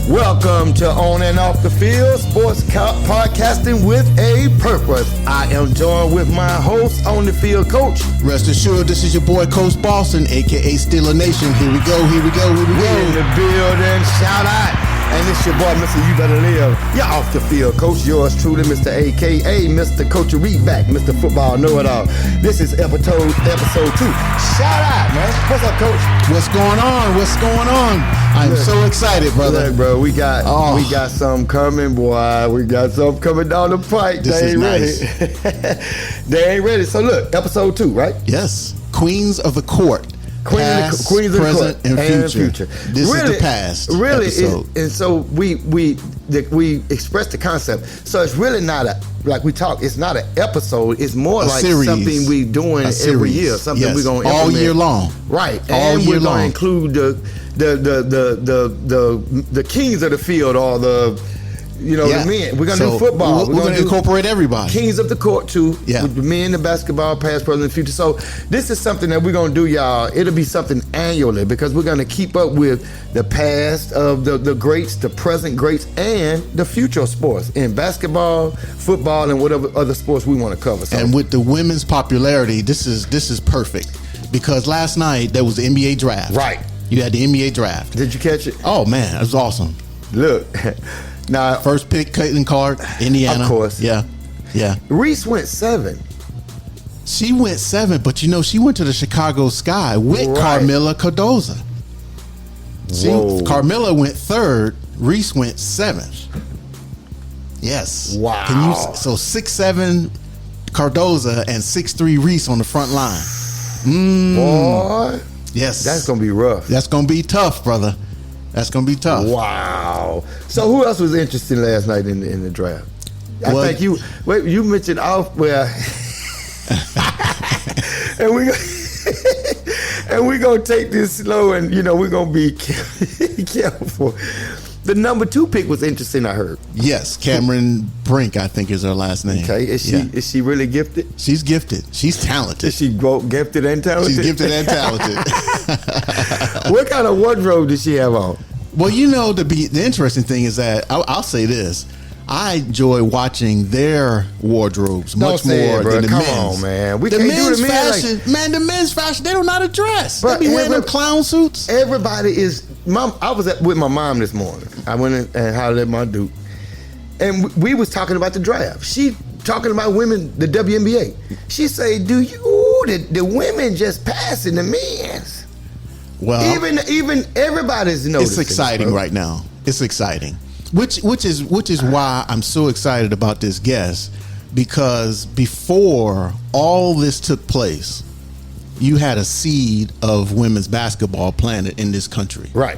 Welcome to On and Off the Field, sports podcasting with a purpose. I am joined with my host, On the Field Coach. Rest assured, this is your boy, Coach Boston, a.k.a. Steeler Nation. Here we go. In the building, shout out. And it's your boy, Mr. You Better Live. You're off the field, Coach. Yours truly, Mr. A.K.A. Mr. Coachery Back, Mr. Football Know-It-All. This is episode 2. Shout out, man. What's up, Coach? What's going on? I'm so excited, brother. Look, bro, we got something coming, boy. We got something coming down the pike. They ain't ready. They ain't ready. So look, episode 2, right? Yes. Queens of the Court. Past, Queens of the present, Court, and future. This really, is the past. Really, episode. And so we express the concept. So it's really not it's not an episode. It's more like series. Something we doing every year. Something we're going to all year long. Right. All and year we're going to include the kings of the field, or the men. We're going to do football. We're going to incorporate everybody. Kings of the court too. Yeah. With the men, the basketball, past, present, and future. So this is something that we're going to do, y'all. It'll be something annually because we're going to keep up with the past of the greats, the present greats, and the future of sports in basketball, football, and whatever other sports we want to cover. So, and with the women's popularity, this is perfect because last night there was the NBA draft. Right. You had the NBA draft. Did you catch it? Oh man, it was awesome. Look. Now, first pick, Caitlin Clark, Indiana. Of course. Yeah. Reese went 7. She went 7, but she went to the Chicago Sky with Carmilla Cardoza. See, Carmilla went 3rd, Reese went 7th. Yes. Wow. So 6'7" Cardoza and 6'3" Reese on the front line. Boy. Yes. That's going to be rough. That's going to be tough, brother. That's going to be tough. Wow. So who else was interested last night in the draft? I think you mentioned and we're going to take this slow, and we're going to be careful. The number 2 pick was interesting, I heard. Yes, Cameron Brink, I think is her last name. Okay, is she really gifted? She's gifted. She's talented. Is she gifted and talented? She's gifted and talented. What kind of wardrobe does she have on? Well, the interesting thing is that I'll say this. I enjoy watching their wardrobes much more than the men's. Come on, man. We the can't men's do the men's fashion. Man, the men's fashion, they don't know how to dress. They be wearing them clown suits. Everybody is... I was with my mom this morning. I went in and hollered at my dude. And we was talking about the draft. She talking about women, the WNBA. She say, the women just passing the men's? Well, even everybody's noticing. It's exciting right now. It's exciting. Which is why I'm so excited about this guest, because before all this took place, you had a seed of women's basketball planted in this country. Right.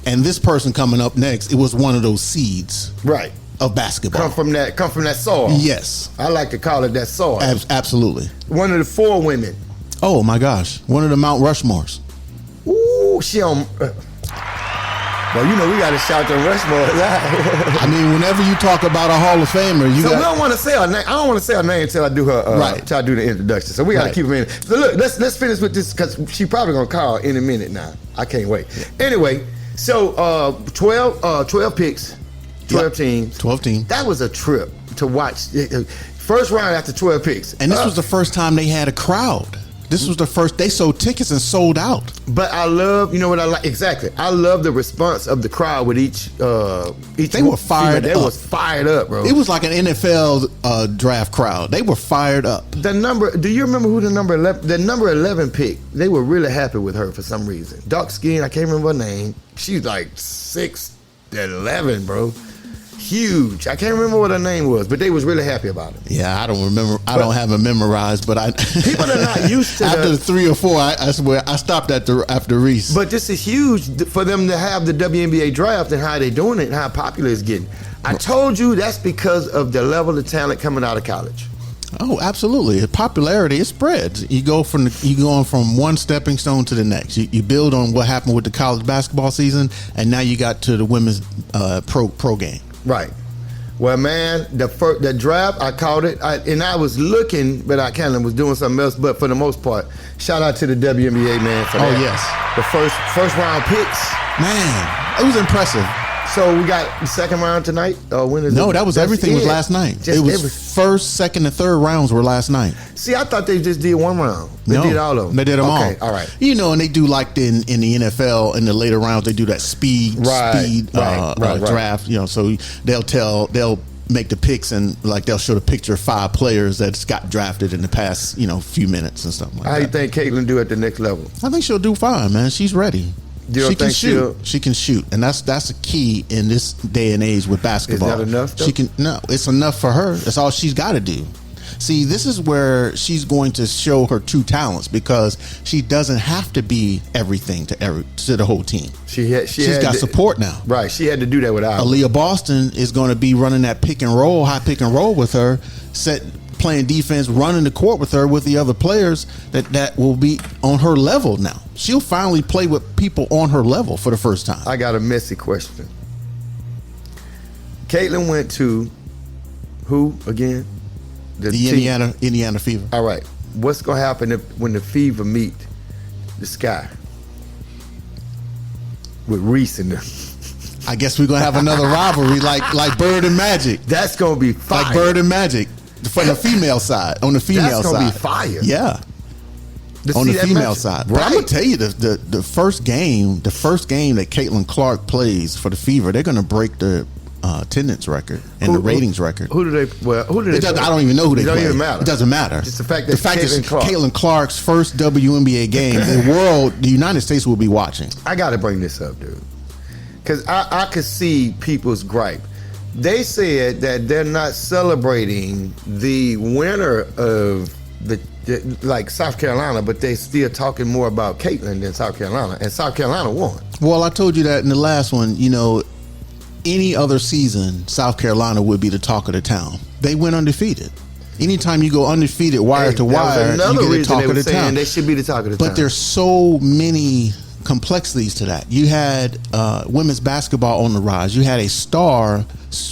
And this person coming up next, it was one of those seeds. Right. Of basketball. Come from that soil. Yes. I like to call it that soil. Absolutely. One of the 4 women. Oh my gosh. One of the Mount Rushmores. Ooh, she on... Well, we got to shout the Rushmore. I mean, whenever you talk about a Hall of Famer, we don't want to say her name. I don't want to say her name until I do her. Till I do the introduction. So we got to keep her in. So look, let's finish with this because she probably gonna call in a minute now. I can't wait. Anyway, so 12 picks, 12 teams. 12 teams. That was a trip to watch. First round after 12 picks, and this was the first time they had a crowd. This was the first. They sold tickets and sold out. But I love, what I like exactly. I love the response of the crowd with each. They were fired up. They was fired up, bro. It was like an NFL draft crowd. They were fired up. The number. Do you remember who the number 11? The number 11 pick. They were really happy with her for some reason. Dark skin. I can't remember her name. She's like 6'11", bro. Huge. I can't remember what her name was, but they was really happy about it. Yeah, I don't remember. I don't have it memorized, but people are not used to after the 3 or 4. I swear I stopped after Reese. But this is huge for them to have the WNBA draft and how they doing it and how popular it's getting. I told you that's because of the level of talent coming out of college. Oh, absolutely. Popularity, it spreads. You going from one stepping stone to the next. You build on what happened with the college basketball season, and now you got to the women's pro game. Right. Well, man, the draft, I caught it, and I was looking, but I kind of was doing something else. But for the most part, shout out to the WNBA, man. For that. Yes. The first round picks. Man, it was impressive. So we got the second round tonight. When is No, it? that was That's everything was it. last night. Just It was first, second, and third rounds were last night. See, I thought they just did one round. They No, did all of them. They did them all. Okay, all right. You know, and they do like in the NFL in the later rounds, they do that speed draft. You know, so they'll make the picks and like they'll show the picture of 5 players that's got drafted in the past few minutes and stuff like How that. do you think Caitlin do at the next level? I think she'll do fine, man. She's ready. You don't She can think shoot. she'll- She can shoot, and that's a key in this day and age with basketball. Is that enough, though? She can. No, it's enough for her. That's all she's got to do. See, this is where she's going to show her true talents because she doesn't have to be everything to the whole team. She's got support now. Right, she had to do that without. Aaliyah Boston is going to be running that high pick and roll with her, playing defense, running the court with her with the other players that will be on her level now. She'll finally play with people on her level for the first time. I got a messy question. Caitlin went to who again? The team. Indiana Fever. All right. What's gonna happen when the Fever meet the Sky with Reese and them? I guess we're gonna have another rivalry like Bird and Magic. That's gonna be fire. Like Bird and Magic from the female side. On the female That's gonna side, be fire. Yeah. To On see the that female match. side, Right. but I'm gonna tell you the first game that Caitlin Clark plays for the Fever, they're gonna break the attendance record and the ratings record. Who do they play? I don't even know who they It play. don't even matter. It doesn't matter. Just the fact that it's Caitlin Clark. Caitlin Clark's first WNBA game. The United States will be watching. I got to bring this up, dude, because I could see people's gripe. They said that they're not celebrating the winner of like South Carolina, but they still talking more about Caitlin than South Carolina, and South Carolina won. Well, I told you that in the last one. Any other season, South Carolina would be the talk of the town. They went undefeated. Anytime you go undefeated wire to wire, you get the talk of the town. They should be the talk of the town. But there's so many complexities to that. You had women's basketball on the rise. You had a star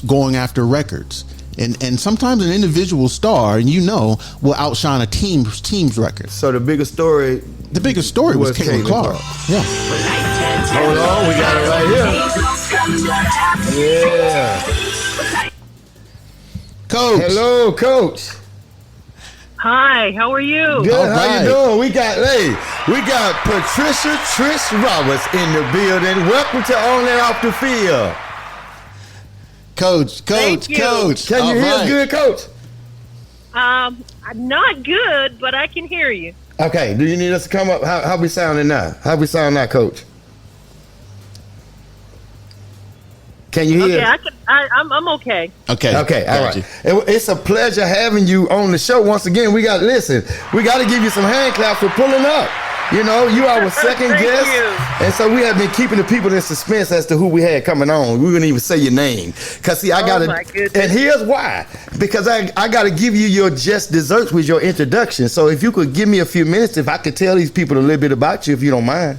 going after records. And sometimes an individual star, will outshine a team's record. So the biggest story was Caitlin Clark. Yeah. Hold on, we got it right here. Yeah. Coach. Hello, Coach. Hi, how are you? Good. All How right. you doing? We got Patricia Trish Roberts in the building. Welcome to On and Off the Field. Coach. Thank you. Coach. Can you All hear us right. good, Coach? Not good, but I can hear you. Okay. Do you need us to come up? How we sounding now? How we sound now, Coach? Can you hear? Okay, I'm okay. Okay. Okay, all Got right. you. It's a pleasure having you on the show once again. We got to give you some hand claps for pulling up. You are our second Thank guest, you. and so we have been keeping the people in suspense as to who we had coming on. We wouldn't even say your name, cause see, I Oh, gotta. my goodness. And here's why: because I gotta give you your just desserts with your introduction. So if you could give me a few minutes, if I could tell these people a little bit about you, if you don't mind.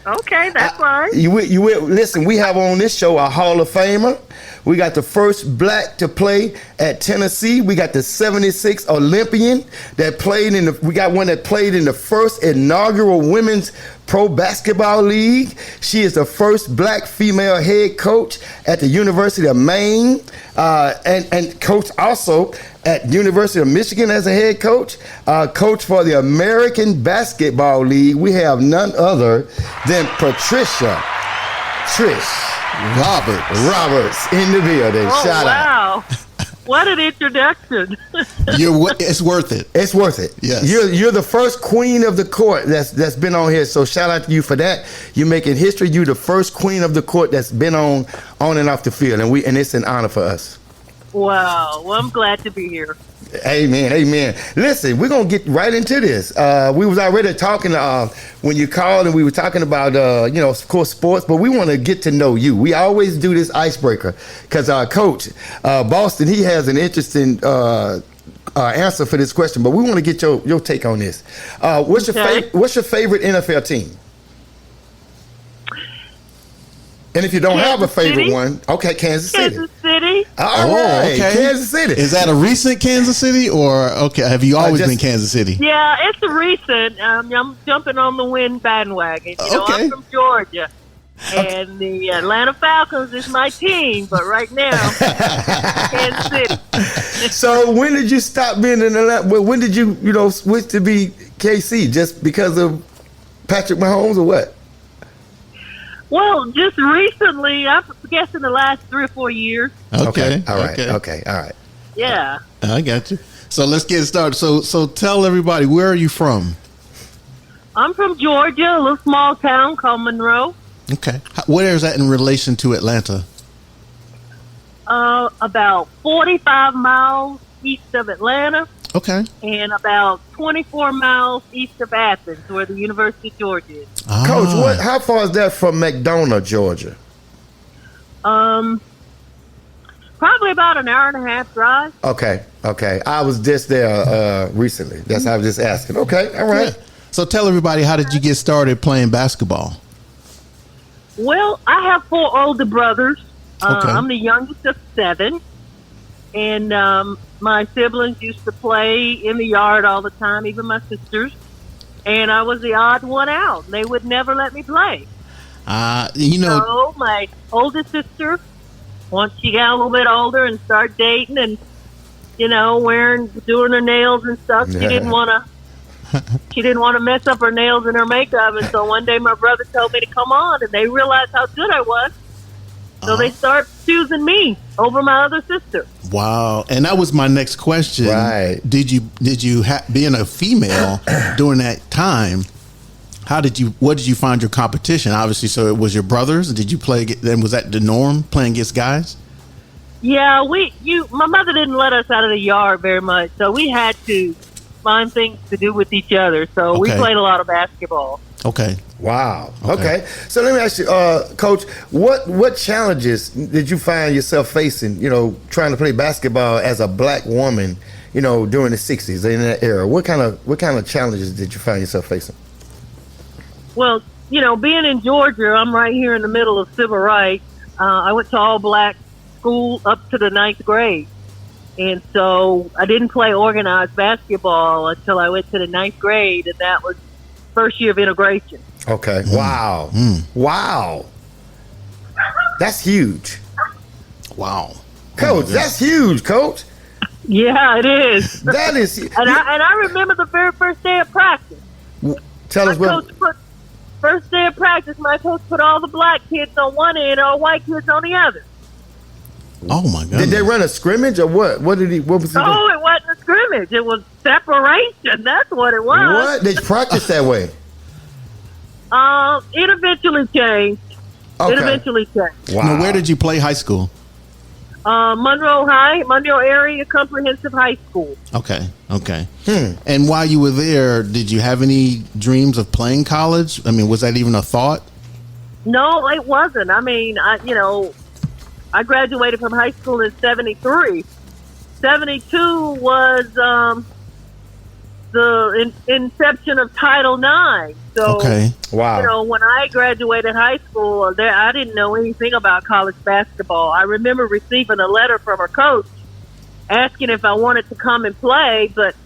Okay, that's fine. Listen, we have on this show a Hall of Famer. We got the first black to play at Tennessee. We got the 76 Olympian that played we got one that played in the first inaugural women's pro basketball league. She is the first black female head coach at the University of Maine, and coach also at University of Michigan as a head coach, coach for the American Basketball League. We have none other than Patricia Trish Roberts in the building. Oh, Shout out. wow. What an introduction. It's worth it. It's worth it. Yes. You're the first queen of the court that's been on here. So shout out to you for that. You're making history. You're the first queen of the court that's been on and off the field, and it's an honor for us. Wow. Well, I'm glad to be here. Amen. Listen, we're gonna get right into this. We was already talking when you called, and we were talking about of course, sports, but we want to get to know you. We always do this icebreaker because our coach, Boston, he has an interesting answer for this question, but we want to get your take on this. What's your favorite NFL team? And if you don't have a favorite one, okay, Kansas City. Kansas City. All right, okay. Kansas City. Is that a recent Kansas City, or have you always been Kansas City? Yeah, it's a recent. I'm jumping on the win bandwagon. Okay. I'm from Georgia. And the Atlanta Falcons is my team, but right now, Kansas City. So when did you stop being in Atlanta? Well, when did you switch to be KC? Just because of Patrick Mahomes or what? Well, just recently, I guess in the last 3 or 4 years. Okay. All right. Okay. All right. Yeah. I got you. So let's get started. So tell everybody, where are you from? I'm from Georgia, a little small town called Monroe. Okay. Where is that in relation to Atlanta? About 45 miles east of Atlanta. Okay. And about 24 miles east of Athens, where the University of Georgia is. Coach, how far is that from McDonough, Georgia? Probably about an hour and a half drive. Okay. I was just there recently. That's how I was just asking. Okay, all right. Yeah. So tell everybody, how did you get started playing basketball? Well, I have 4 older brothers. Okay. I'm the youngest of 7. And my siblings used to play in the yard all the time, even my sisters. And I was the odd one out. They would never let me play. So my oldest sister, once she got a little bit older and started dating and, doing her nails and stuff, she didn't want to mess up her nails and her makeup. And so one day my brother told me to come on, and they realized how good I was. So they start choosing me over my other sister. Wow. And that was my next question. Right. Did you being a female during that time, what did you find your competition? Obviously, so it was your brothers. Did you play, then was that the norm, playing against guys? Yeah, my mother didn't let us out of the yard very much, so we had to find things to do with each other. So we played a lot of basketball. Okay. Wow. Okay. So let me ask you, Coach, what challenges did you find yourself facing, trying to play basketball as a black woman, during the 60s in that era? What kind of challenges did you find yourself facing? Well, being in Georgia, I'm right here in the middle of civil rights. I went to all black school up to the 9th grade. And so I didn't play organized basketball until I went to the 9th grade, and that was first year of integration. Okay. Wow. Wow. That's huge. Wow. Coach, that's huge, Coach. Yeah, it is. That is. And I remember the very first day of practice. Tell us what. First day of practice, my coach put all the black kids on one end and all white kids on the other. Oh my God! Did they run a scrimmage or what? What was he? No, it wasn't a scrimmage. It was separation. That's what it was. What? They practiced that way? It eventually changed. Okay. Wow. Now, where did you play high school? Monroe Area Comprehensive High School. Okay. And while you were there, did you have any dreams of playing college? I mean, was that even a thought? No, it wasn't. I mean, I graduated from high school in 73. 72 was the inception of Title IX. So, wow. When I graduated high school, I didn't know anything about college basketball. I remember receiving a letter from our coach asking if I wanted to come and play, but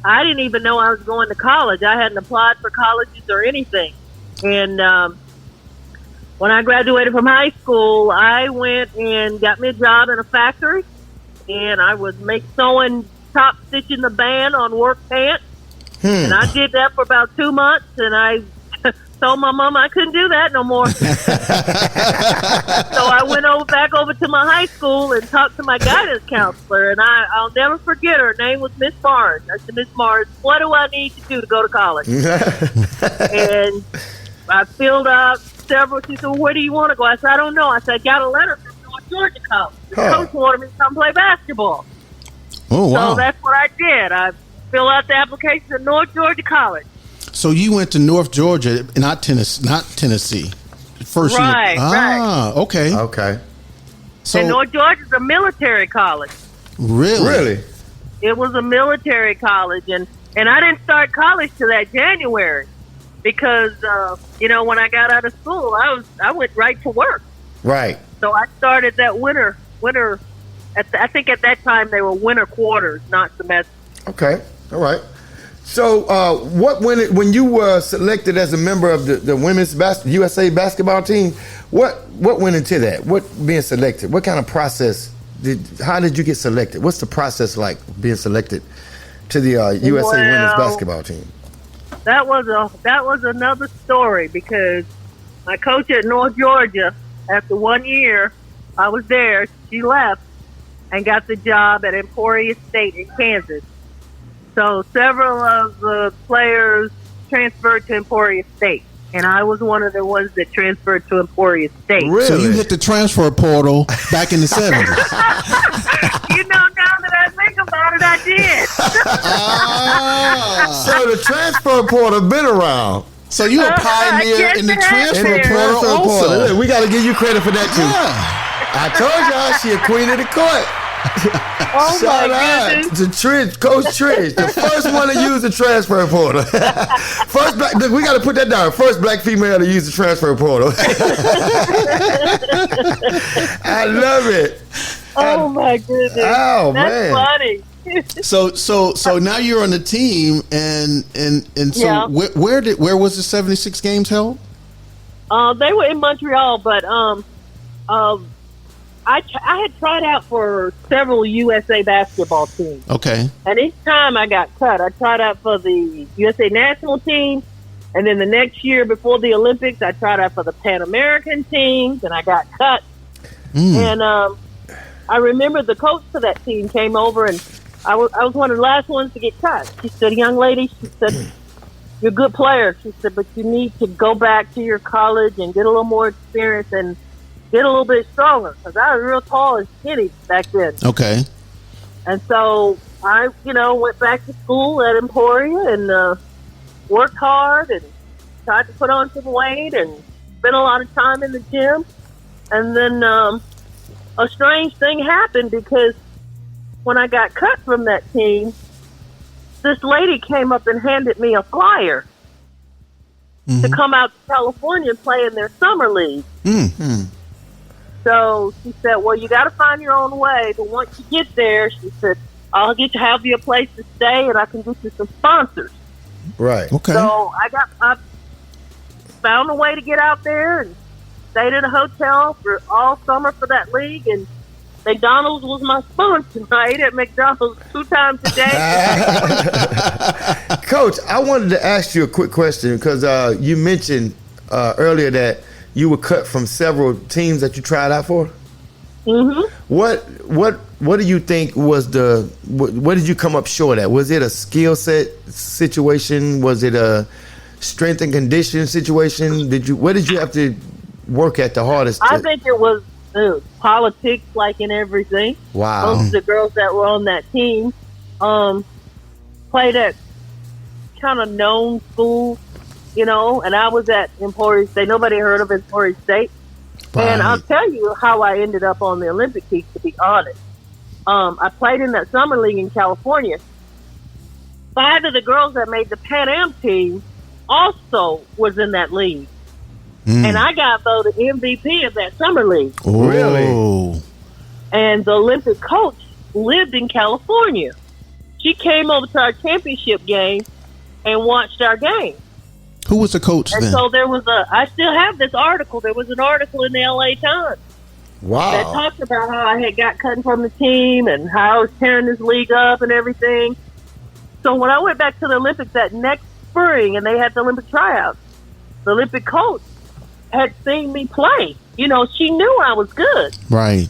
I didn't even know I was going to college. I hadn't applied for colleges or anything. And when I graduated from high school, I went and got me a job in a factory, and I was sewing, top stitching the band on work pants. And I did that for about 2 months, and I told my mom I couldn't do that no more. So I went back over to my high school and talked to my guidance counselor, and I'll never forget her. Her name was Miss Barnes. I said, Miss Barnes, what do I need to do to go to college? And I filled out several. She said, well, where do you want to go? I said, I don't know. I said, I got a letter from North Georgia College. The coach wanted me to come play basketball. Oh, wow. So that's what I did. I filled out the application at North Georgia College. So you went to North Georgia, not Tennessee. First right. Okay. Okay. So, and North Georgia's a military college. Really? It was a military college, and I didn't start college till that January because when I got out of school, I went right to work. Right. So I started that winter. I think at that time they were winter quarters, not semester. Okay. All right. So, when you were selected as a member of the women's USA basketball team, what went into that? What being selected? What kind of process how did you get selected? What's the process like being selected to the USA women's basketball team? That was another story, because my coach at North Georgia, after 1 year I was there, she left and got the job at Emporia State in Kansas. So several of the players transferred to Emporia State, and I was one of the ones that transferred to Emporia State. Really? So you hit the transfer portal back in the 70s. Now that I think about it, I did. So the transfer portal been around. So you're a pioneer in the transfer portal also. Look, we got to give you credit for that too. Yeah. I told y'all she a queen of the court. Oh Shout my out goodness. to Trish, Coach Trish, the first one to use the transfer portal. First black, we got to put that down. First black female to use the transfer portal. I love it. Oh my goodness. Oh, That's man. funny. So now you're on the team, and so Yeah. where was the 76 games held? They were in Montreal, but I had tried out for several USA basketball teams. Okay. And each time I got cut. I tried out for the USA national team, and then the next year before the Olympics, I tried out for the Pan American teams, and I got cut. And I remember the coach for that team came over, and I was one of the last ones to get cut. She said, "Young lady," she said, "you're a good player." She said, "but you need to go back to your college and get a little more experience and get a little bit stronger," because I was real tall and skinny back then. Okay. And so I, went back to school at Emporia and worked hard and tried to put on some weight and spent a lot of time in the gym. And then a strange thing happened, because when I got cut from that team, this lady came up and handed me a flyer to come out to California and play in their summer league. So she said, "Well, you got to find your own way, but once you get there," she said, "I'll get to have you a place to stay, and I can get you some sponsors." Right. Okay. So I found a way to get out there and stayed in a hotel for all summer for that league, and McDonald's was my sponsor. I ate at McDonald's 2 times a day. Coach, I wanted to ask you a quick question, because you mentioned earlier that you were cut from several teams that you tried out for. What do you think was what did you come up short at? Was it a skill set situation? Was it a strength and condition situation? What did you have to work at the hardest? I think it was politics, like in everything. Wow. Most of the girls that were on that team played at kind of known schools, and I was at Emporia State. Nobody heard of Emporia State. Right. And I'll tell you how I ended up on the Olympic team, to be honest. I played in that summer league in California. 5 of the girls that made the Pan Am team also was in that league. And I got voted MVP of that summer league. Really? And the Olympic coach lived in California. She came over to our championship game and watched our game. Who was the coach And then? so I still have this article. There was an article in the LA Times that Wow. talked about how I had got cut from the team and how I was tearing this league up and everything. So when I went back to the Olympics that next spring and they had the Olympic tryouts, the Olympic coach had seen me play. She knew I was good. Right.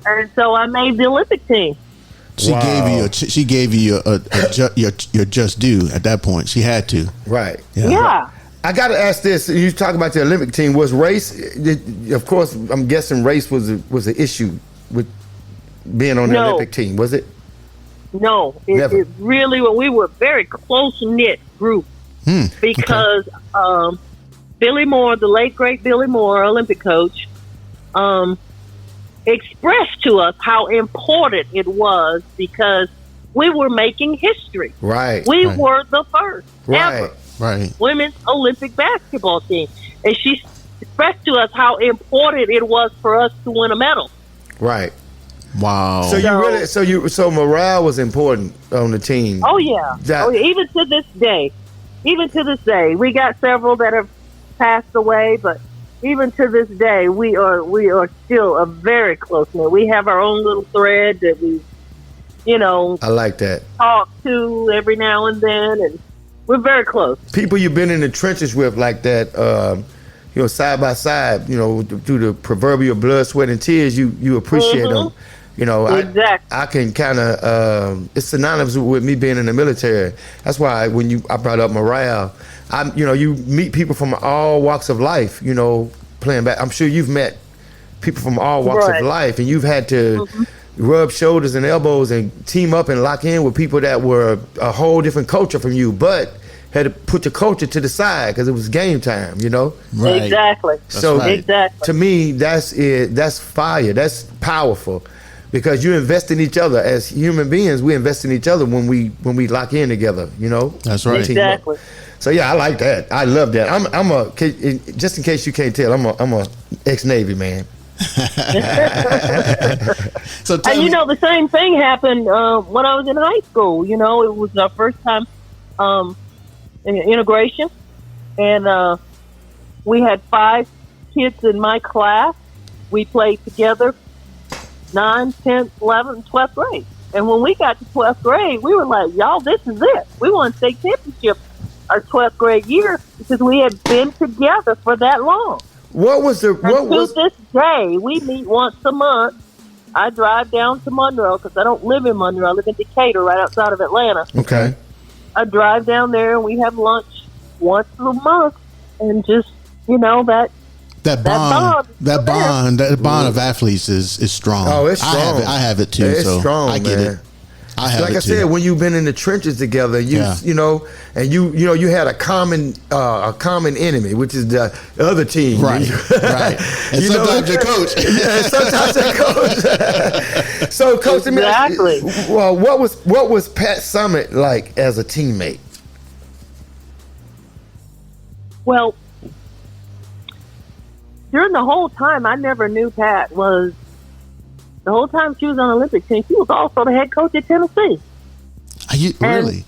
And so I made the Olympic team. She Wow. gave you your just due at that point. She had to. Right. Yeah. I got to ask this. You talk about the Olympic team. Was race? Of course, I'm guessing race was an issue with being on the No. Olympic team. Was it? No, Never. it really, we were a very close-knit group because Billy Moore, the late, great Billy Moore, Olympic coach, expressed to us how important it was, because we were making history. Right. We Right. were the first Right. ever Right. women's Olympic basketball team. And she expressed to us how important it was for us to win a medal. Right. Wow. So morale was important on the team. Oh yeah. Even to this day, we got several that have passed away, but even to this day, we are still a very close knit. We have our own little thread that we, I like that. Talk to every now and then, and we're very close. People you've been in the trenches with like that, side by side, through the proverbial blood, sweat, and tears, you appreciate them. Exactly. I can kind of, it's synonymous with me being in the military. That's why I brought up morale. You meet people from all walks of life, playing back. I'm sure you've met people from all walks of life, and you've had to rub shoulders and elbows and team up and lock in with people that were a whole different culture from you, but had to put your culture to the side because it was game time, Right. Exactly. So exactly. To me, that's it. That's fire. That's powerful. Because you invest in each other as human beings. We invest in each other when we lock in together. That's right. Exactly. So yeah, I like that. I love that. I'm a just in case you can't tell, I'm a ex-Navy man. So and the same thing happened when I was in high school. It was our first time in integration, and we had 5 kids in my class. We played together 9th, 10th, 11th, 12th grade. And when we got to 12th grade, we were like, y'all, this is it. We won state championship our 12th grade year because we had been together for that long. To this day, we meet once a month. I drive down to Monroe because I don't live in Monroe. I live in Decatur, right outside of Atlanta. Okay. I drive down there and we have lunch once a month, and just that bond of athletes is strong. Oh, it's strong. I have it too. It's strong, I get man. it. I have like it I said, too. when you've been in the trenches together, you had a common enemy, which is the other team. Right. And sometimes your coach. Sometimes your coach. So, Coach, exactly. Well, what was Pat Summitt like as a teammate? Well, during the whole time, I never knew Pat was. The whole time she was on the Olympic team, she was also the head coach at Tennessee. Are you really?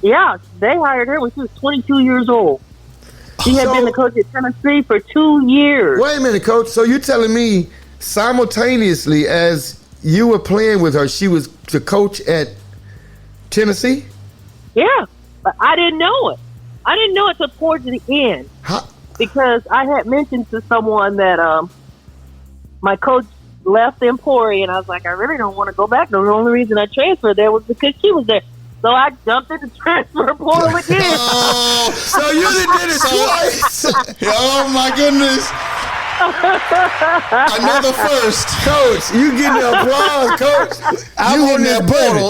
Yeah, they hired her when she was 22 years old. She had been the coach at Tennessee for 2 years. Wait a minute, Coach. So you're telling me simultaneously as you were playing with her, she was the coach at Tennessee? Yeah, but I didn't know it. I didn't know it till towards the end. Because I had mentioned to someone that my coach left the Emporium, and I was like, I really don't want to go back. The only reason I transferred there was because she was there. So I jumped in the transfer portal again. So you did it twice. Oh my goodness. Another first. Coach, you getting the applause, Coach.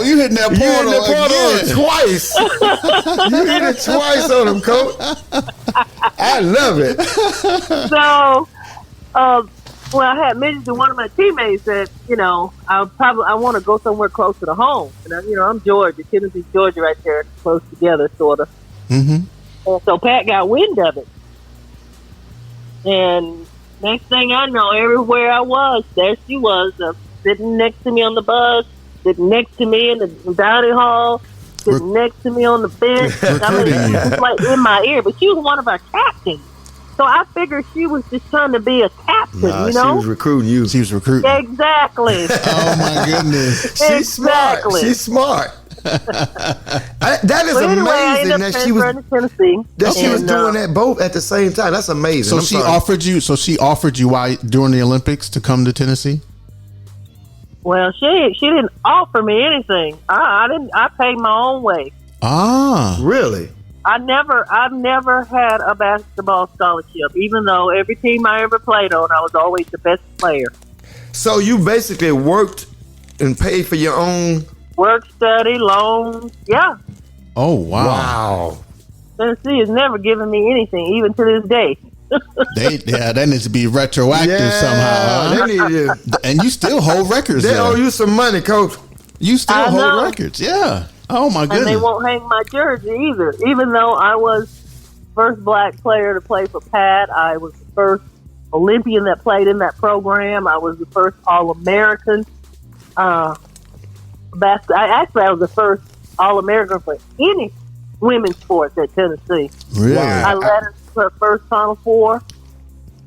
You hitting that portal twice. You hit it twice on him, Coach. I love it. So, I had mentioned to one of my teammates that, I want to go somewhere closer to home. And, I'm Georgia, Tennessee, Georgia right there, close together, sort of. Mm-hmm. And so Pat got wind of it. And next thing I know, everywhere I was, there she was, sitting next to me on the bus, sitting next to me in the dining hall, sitting next to me on the bench. She was like in my ear, but she was one of our captains. So I figured she was just trying to be a captain, She was recruiting you. She was recruiting. Exactly. Oh my goodness. She's smart. She's smart. That is amazing that she was doing that both at the same time. That's amazing. So she offered you why during the Olympics to come to Tennessee? Well, she didn't offer me anything. I paid my own way. Ah, really? I've never had a basketball scholarship, even though every team I ever played on, I was always the best player. So you basically worked and paid for your own work, study, loans. Yeah. Oh wow! Wow. Tennessee has never given me anything, even to this day. That needs to be retroactive somehow. Huh? They need to. And you still hold records. They owe you some money, Coach. You still hold records. Yeah. Oh my goodness. And they won't hang my jersey either. Even though I was first black player to play for Pat, I was the first Olympian that played in that program. I was the first All-American. I was the first All-American for any women's sports at Tennessee. Really? I led us to her first Final Four.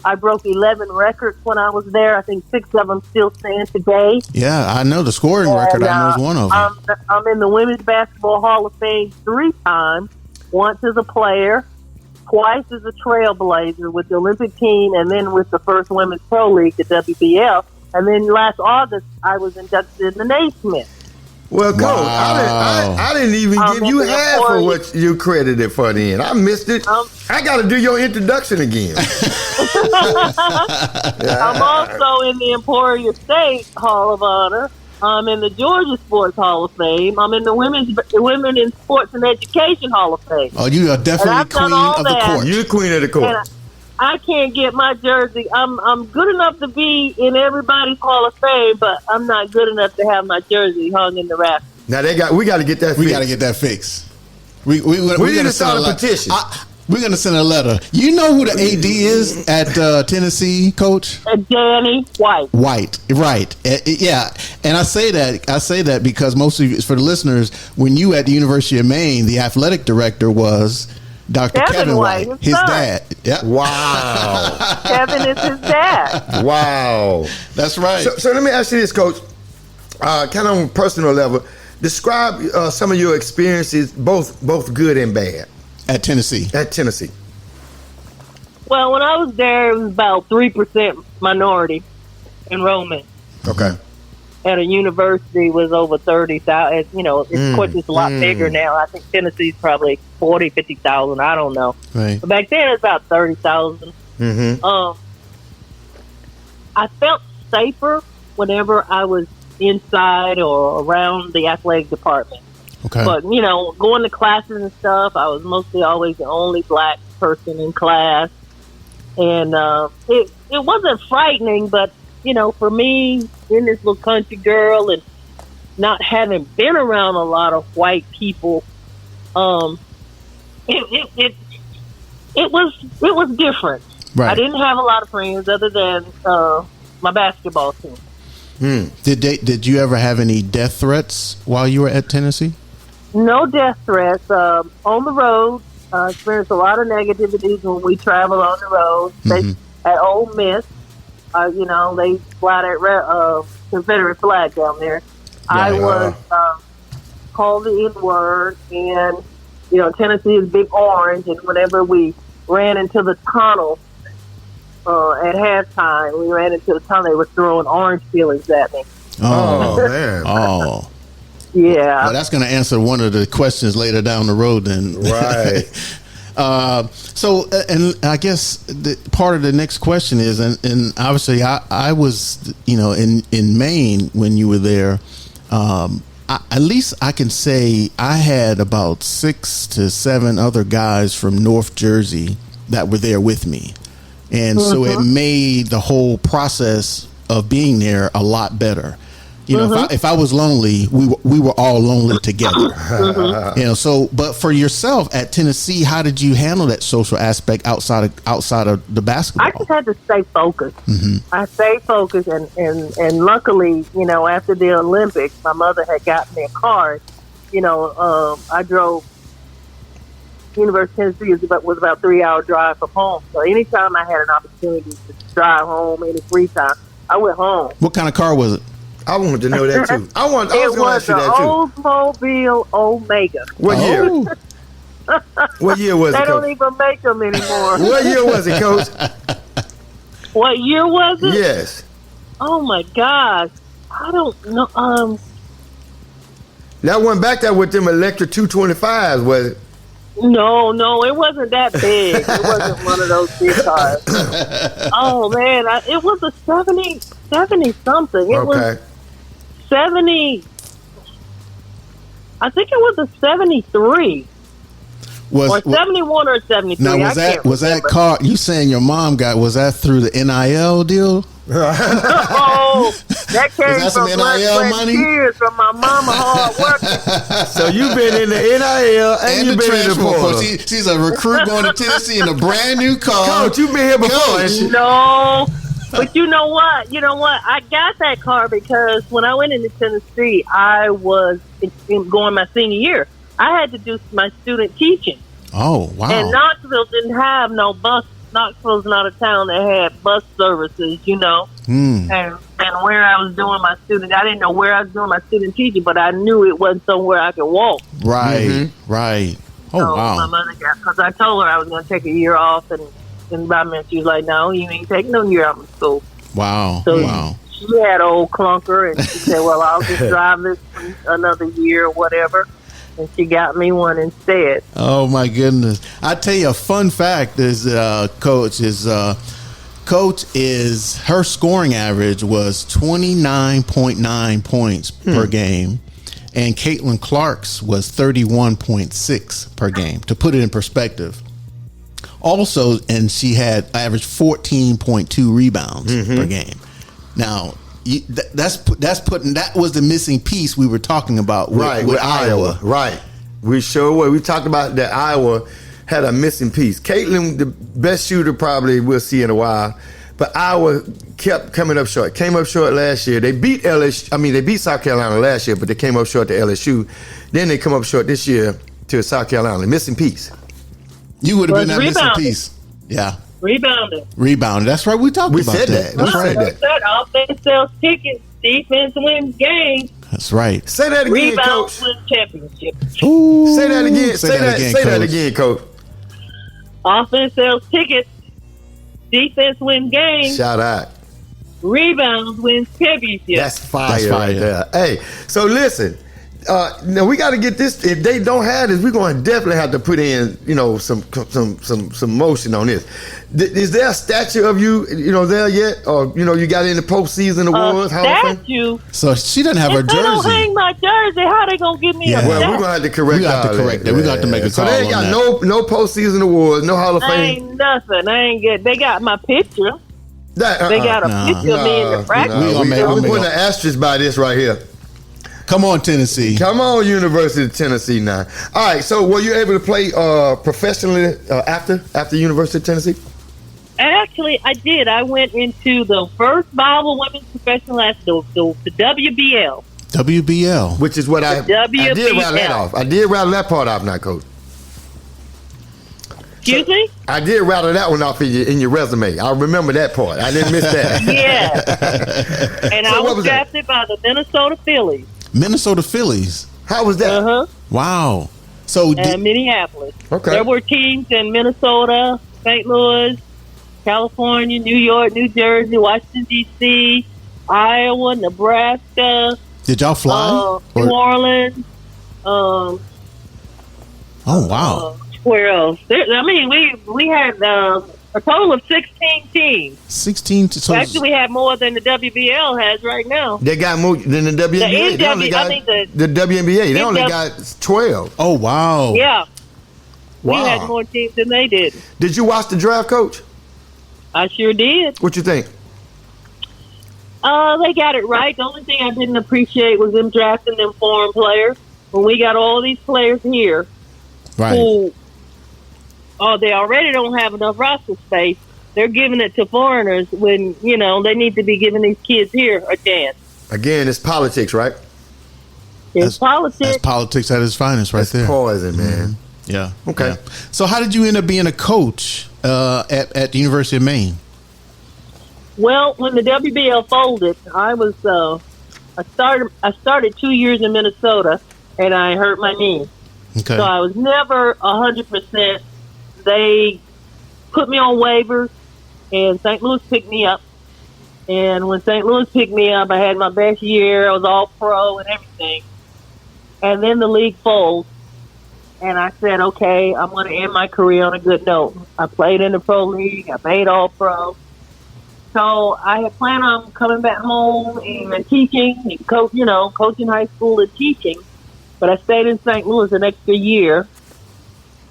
I broke 11 records when I was there. I think 6 of them still stand today. Yeah, I know the scoring record. I know is one of them. I'm in the Women's Basketball Hall of Fame 3 times. Once as a player, twice as a trailblazer with the Olympic team, and then with the first Women's Pro League, the WBL. And then last August, I was inducted in the Naismith. Well, Coach, I didn't even give you half of what you credited for then. I missed it. I got to do your introduction again. I'm also in the Emporia State Hall of Honor. I'm in the Georgia Sports Hall of Fame. I'm in the Women in Sports and Education Hall of Fame. Oh, you are definitely queen of the court. You're the queen of the court. I can't get my jersey. I'm good enough to be in everybody's Hall of Fame, but I'm not good enough to have my jersey hung in the rafters. Now we got to get that fixed. We got to get that fixed. We need to start a petition. We're going to send a letter. You know who the AD is at Tennessee, Coach? Danny White. White, right? Yeah, and I say that because most of you, for the listeners, when you at the University of Maine, the athletic director was Dr. Kevin White, his dad. Yeah. Wow. Kevin is his dad. Wow. That's right. So let me ask you this, Coach. Kind of on a personal level, describe some of your experiences, both good and bad. At Tennessee. Well, when I was there, it was about 3% minority enrollment. Okay. At a university was over 30,000. You know, of course, it's a lot bigger now. I think Tennessee's probably 40, 50,000. I don't know. Right. But back then, it was about 30,000. Mm-hmm. I felt safer whenever I was inside or around the athletic department. Okay. But, you know, going to classes and stuff, I was mostly always the only black person in class. And it wasn't frightening, but, you know, for me, being this little country girl and not having been around a lot of white people, it was different. Right. I didn't have a lot of friends other than my basketball team. Did you ever have any death threats while you were at Tennessee? No death threats. On the road, experienced a lot of negativities when we travel on the road. At Ole Miss, you know, they fly that Confederate flag down there. I was called the N-word, and, you know, Tennessee is big orange, and whenever we ran into the tunnel at halftime, we ran into the tunnel, they were throwing orange peelings at me. Oh man. Oh. Yeah. Well, that's going to answer one of the questions later down the road then. Right. So, and I guess part of the next question is, and obviously I was, you know, in Maine when you were there, at least I can say I had about 6 to 7 other guys from North Jersey that were there with me. And so it made the whole process of being there a lot better. You know, if I was lonely, we were all lonely together. You know, so but for yourself at Tennessee, how did you handle that social aspect outside of the basketball? I just had to stay focused. I stayed focused, and luckily, you know, after the Olympics, my mother had gotten me a car. You know, I drove. University of Tennessee was about a 3-hour drive from home. So anytime I had an opportunity to drive home, any free time, I went home. What kind of car was it? I wanted to know that too. I was going to ask you that too. Oldsmobile Omega. What year? What year was it, They Coach? don't even make them anymore. What year was it, Coach? What year was it? Yes. Oh my gosh, I don't know. That one back there with them electric 225s, was it? No, it wasn't that big. It wasn't one of those big cars. Oh man, it was a 70 something. It was 70. I think it was a 73. Or 71 or 73. Now was that car you saying your mom got? Was that through the NIL deal? Oh, that came from NIL money? Years from my mama hard working. So you've been in the NIL and you've been in the portal. She's a recruit going to Tennessee in a brand new car. Coach, you've been here before. No, But you know what? I got that car because when I went into Tennessee, I was going my senior year. I had to do my student teaching. Oh, wow. And Knoxville didn't have no bus. Knoxville's not a town that had bus services, And where I was doing my student, I didn't know where I was doing my student teaching, but I knew it wasn't somewhere I could walk. Right, right. Oh, so wow. my mother because I told her I was going to take a year off, and by minute she was like, "No, you ain't taking no year out of school." Wow, So wow. she had an old clunker, and she said, "Well, I'll just drive this for another year or whatever." And she got me one instead. Oh my goodness! I tell you, a fun fact is, Coach is her scoring average was 29.9 points per game, and Caitlin Clark's was 31.6 per game. To put it in perspective, also, and she had averaged 14.2 rebounds per game. Now, that was the missing piece we were talking about with Iowa. Right. We sure were. We talked about that Iowa had a missing piece. Caitlin, the best shooter probably we'll see in a while, but Iowa kept coming up short. Came up short last year. They beat they beat South Carolina last year, but they came up short to LSU. Then they come up short this year to South Carolina. Missing piece. You would have been that missing rebounding. piece. Yeah. Rebounding. That's right. We talked about said that. that. That's right. Offense sells tickets. Defense wins games. That's right. Say that again, Rebounds Coach. win championships. Ooh. Say that again. Say that Coach. again, Coach. Offense sells tickets. Defense wins games. Shout out. Rebounds wins championships. That's fire, That's fire. right there. Hey, so listen. Now we got to get this. If they don't have this, we're going to definitely have to put in, some motion on this. Is there a statue of you, there yet, or you got any postseason awards? Statue. So she doesn't have her If they don't jersey. hang my jersey, how they gonna give me Yeah. a Well, statue? we're gonna have to correct. We got to all correct that. We got to make a So call they ain't on got that. no postseason awards, no Hall of Fame. Ain't nothing. I ain't get. They got my picture. They got a Nah. picture of me in the practice. We gonna make- We're we'll make putting a- an asterisk by this right here. Come on, Tennessee. Come on, University of Tennessee now. All right, so were you able to play professionally after University of Tennessee? Actually, I did. I went into the first Bible Women's Professional Athlete, the WBL. WBL. Which is what I did rattle that off. I did rattle that part off now, Coach. Excuse me? I did rattle that one off in your resume. I remember that part. I didn't miss that. Yeah. And So I what was was that? drafted by the Minnesota Phillies. Minnesota Phillies. How was that? Uh-huh. Wow. So And Minneapolis. Okay. There were teams in Minnesota, St. Louis, California, New York, New Jersey, Washington, D.C., Iowa, Nebraska, did y'all fly? New Orleans. Oh wow. Where else? We had a total of 16 teams. 16 to Actually, we had more than the WBL has right now. They got more than the WNBA. They only got the WNBA. They only got 12. Oh wow. Yeah. Wow. We had more teams than they did. Did you watch the draft, Coach? I sure did. What you think? They got it right. The only thing I didn't appreciate was them drafting them foreign players. When we got all these players here Right. who they already don't have enough roster space, they're giving it to foreigners when, they need to be giving these kids here a chance. Again, it's politics, right? It's politics. That's politics at its finest, right That's there. poison, man. Yeah. Okay. Yeah. So how did you end up being a coach at the University of Maine? Well, when the WBL folded, I started 2 years in Minnesota, and I hurt my knee. Okay. So I was never 100%. They put me on waivers, and St. Louis picked me up. And when St. Louis picked me up, I had my best year. I was all pro and everything. And then the league folds, and I said, okay, I'm going to end my career on a good note. I played in the pro league. I made all pro. So I had planned on coming back home and teaching, and coaching high school and teaching. But I stayed in St. Louis an extra year.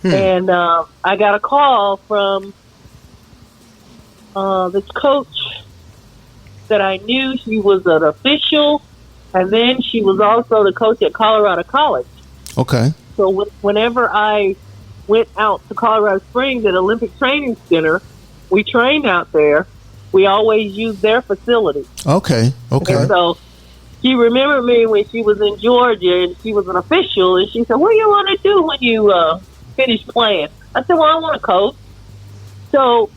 And I got a call from this coach that I knew. She was an official, and then she was also the coach at Colorado College. Okay. So whenever I went out to Colorado Springs at Olympic Training Center, we trained out there. we always used their facility. Okay. And so she remembered me when she was in Georgia and she was an official, and she said, "What do you want to do when you finish playing?" I said, "Well, I want to coach." So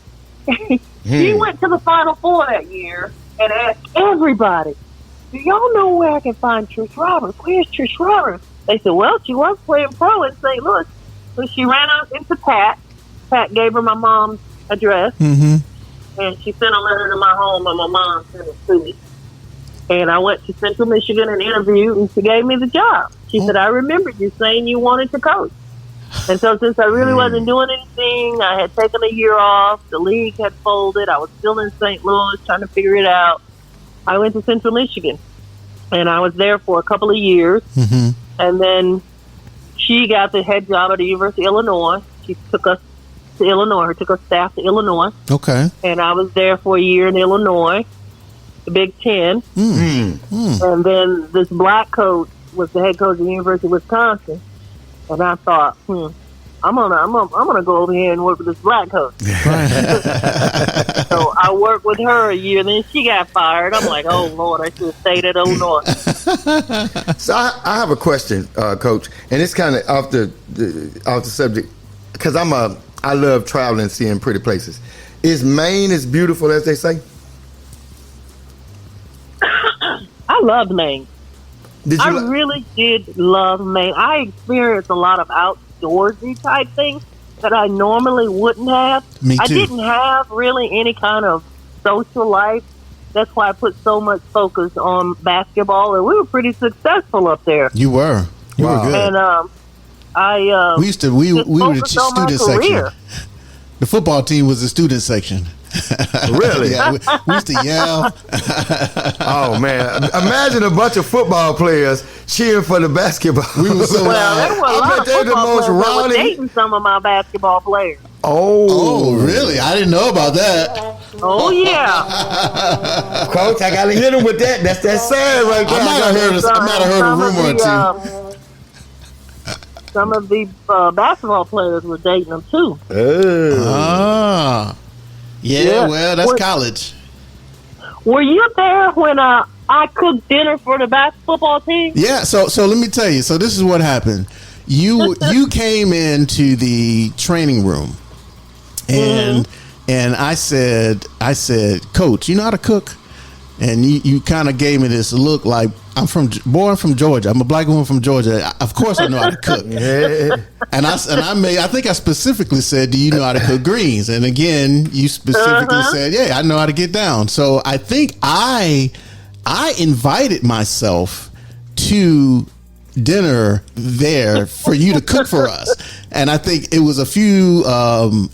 she went to the Final Four that year and asked everybody, "Do y'all know where I can find Trish Roberts? Where's Trish Roberts?" They said, "Well, she was playing pro in St. Louis." So she ran out into Pat. Pat gave her my mom's address, and she sent a letter to my home, and my mom sent it to me. And I went to Central Michigan and interviewed, and she gave me the job. She said, "I remembered you saying you wanted to coach." And so since I really wasn't doing anything, I had taken a year off, the league had folded, I was still in St. Louis trying to figure it out. I went to Central Michigan, and I was there for a couple of years. And then she got the head job at the University of Illinois. She took us to Illinois, or took us staff to Illinois. Okay. And I was there for a year in Illinois, the Big Ten. And then this black coach was the head coach of the University of Wisconsin. And I thought, I'm gonna go over here and work with this black coach. So I worked with her a year, then she got fired. I'm like, oh Lord, I should have stayed at Illinois. So I have a question, Coach, and it's kind of off the subject, because I love traveling and seeing pretty places. Is Maine as beautiful as they say? I love Maine. I really did love Maine. I experienced a lot of outdoorsy type things that I normally wouldn't have. Me too. I didn't have really any kind of social life. That's why I put so much focus on basketball, and we were pretty successful up there. You were good. And we were the student section. The football team was the student section. Really? Yeah, we used to yell. Oh man! Imagine a bunch of football players cheering for the basketball. We were so there were a lot of football players that were dating some of my basketball players. Oh, really? I didn't know about that. Oh yeah, Coach, I gotta hit him with that. That's that sad right there. I might have heard a rumor or two. Some of the basketball players were dating them too. Yeah, well, that's college. Were you there when I cooked dinner for the basketball team? Yeah, so let me tell you. So this is what happened. You came into the training room, and I said, Coach, you know how to cook? And you kind of gave me this look like, I'm from Georgia. I'm a black woman from Georgia. Of course I know how to cook. And I think I specifically said, do you know how to cook greens? And again, you specifically said, yeah, I know how to get down. So I think I invited myself to dinner there for you to cook for us. And I think it was it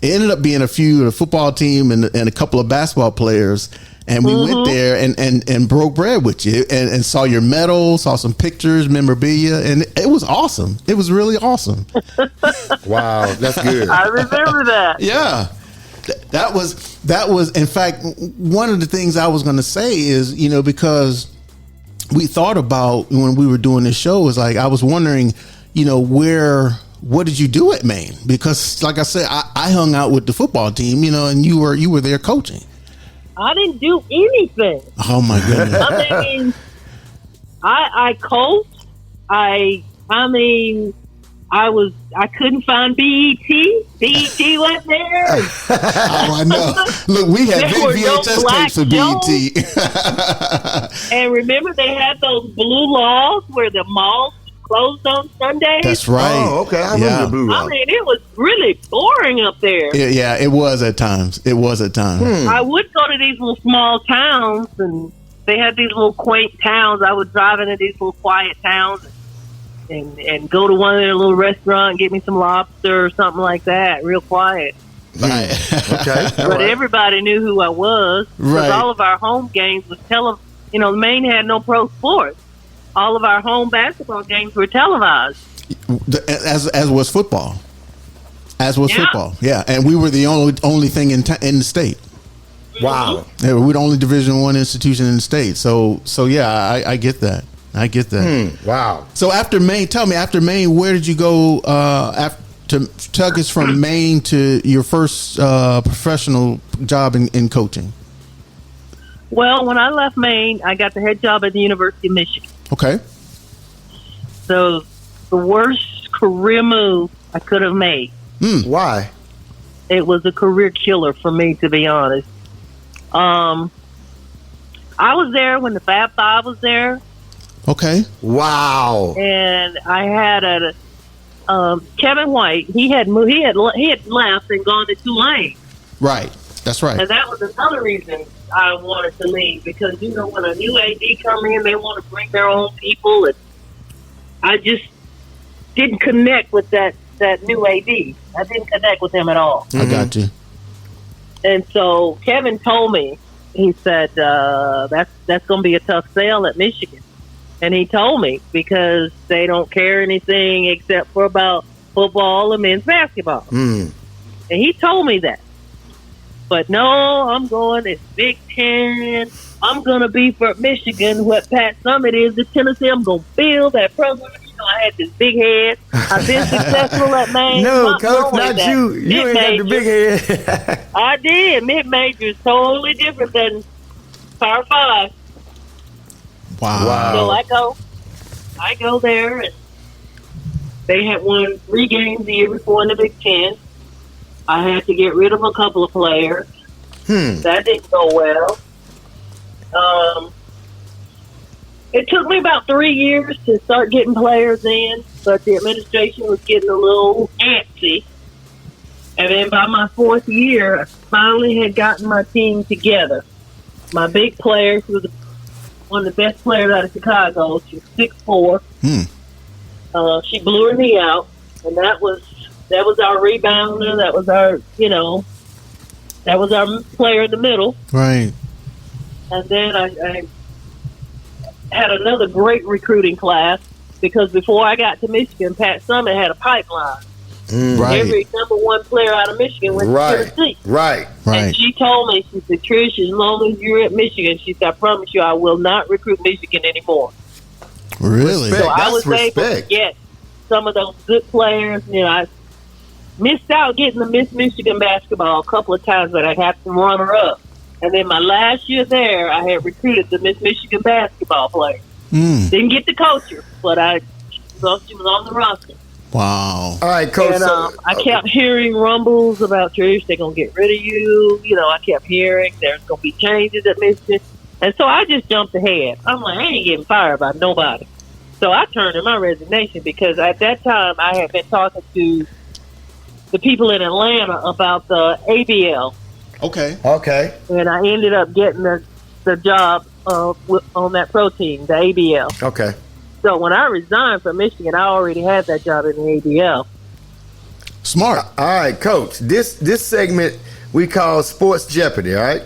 ended up being a few of the football team and a couple of basketball players. And we went there and broke bread with you and saw your medal, saw some pictures, memorabilia, and it was awesome. It was really awesome. Wow, that's good. I remember that. Yeah. That was in fact one of the things I was going to say is, because we thought about when we were doing this show is like I was wondering, what did you do at Maine? Because like I said, I hung out with the football team, and you were there coaching. I didn't do anything. Oh my goodness! I mean, I coached. I couldn't find BET. BET wasn't there. Oh, I know. Look, we had big VHS tapes of BET. And remember, they had those blue laws where the malls closed on Sundays. That's right. Oh, okay. I remember the blue law. I mean, it was really boring up there. Yeah, it was at times. I would go to these little small towns, and they had these little quaint towns. I would drive into these little quiet towns and go to one of their little restaurants and get me some lobster or something like that, real quiet. Right. Okay. But everybody knew who I was. Because all of our home games was Maine had no pro sports. All of our home basketball games were televised. As was football. Football. Yeah, and we were the only thing in the state. Wow. Yeah, we're the only Division I institution in the state. So yeah, I get that. Wow. So after Maine, where did you go? Take us from Maine to your first professional job in coaching. Well, when I left Maine, I got the head job at the University of Michigan. Okay. So the worst career move I could have made. Why? It was a career killer for me, to be honest. I was there when the Fab Five was there, Okay. Wow. and I had Kevin White. He had left and gone to Tulane, Right. That's right. and that was another reason I wanted to leave, because when a new AD come in, they want to bring their own people, and I just didn't connect with that new AD. I didn't connect with him at all. I got you. And so Kevin told me, he said, that's going to be a tough sell at Michigan. And he told me, because they don't care anything except for about football and men's basketball. And he told me that. But no, I'm going, it's Big Ten. I'm going to be for Michigan what Pat Summitt is at Tennessee. I'm going to build that program. I had this big head. I've been successful at Maine. No, Coach, not you. You ain't got the big head. I did. Mid-major is totally different than Power 5. Wow. So I go there, and they had won 3 games the year before in the Big Ten. I had to get rid of a couple of players. That didn't go well. It took me about 3 years to start getting players in, but the administration was getting a little antsy. And then by my 4th year, I finally had gotten my team together. My big player, she was one of the best players out of Chicago. She was 6'4". She blew her knee out, and that was our rebounder. That was our, that was our player in the middle. Right. And then I had another great recruiting class, because before I got to Michigan, Pat Summitt had a pipeline. Right. Every number 1 player out of Michigan went to Tennessee. Right. And she told me, she said, Trish, as long as you're at Michigan, she said, I promise you I will not recruit Michigan anymore. Really? So I That's was able to get some of those good players. I missed out getting the Miss Michigan basketball a couple of times, but I had to run her up. And then my last year there, I had recruited the Miss Michigan basketball player. Didn't get to coach her, but she was on the roster. Wow. All right, Coach. And I kept hearing rumbles about Trish, they're going to get rid of you. I kept hearing there's going to be changes at Michigan. And so I just jumped ahead. I'm like, I ain't getting fired by nobody. So I turned in my resignation, because at that time I had been talking to the people in Atlanta about the ABL. Okay. And I ended up getting the job on that pro team, the ABL. Okay. So when I resigned from Michigan, I already had that job in the ABL. Smart. All right, Coach. This segment we call Sports Jeopardy, all right?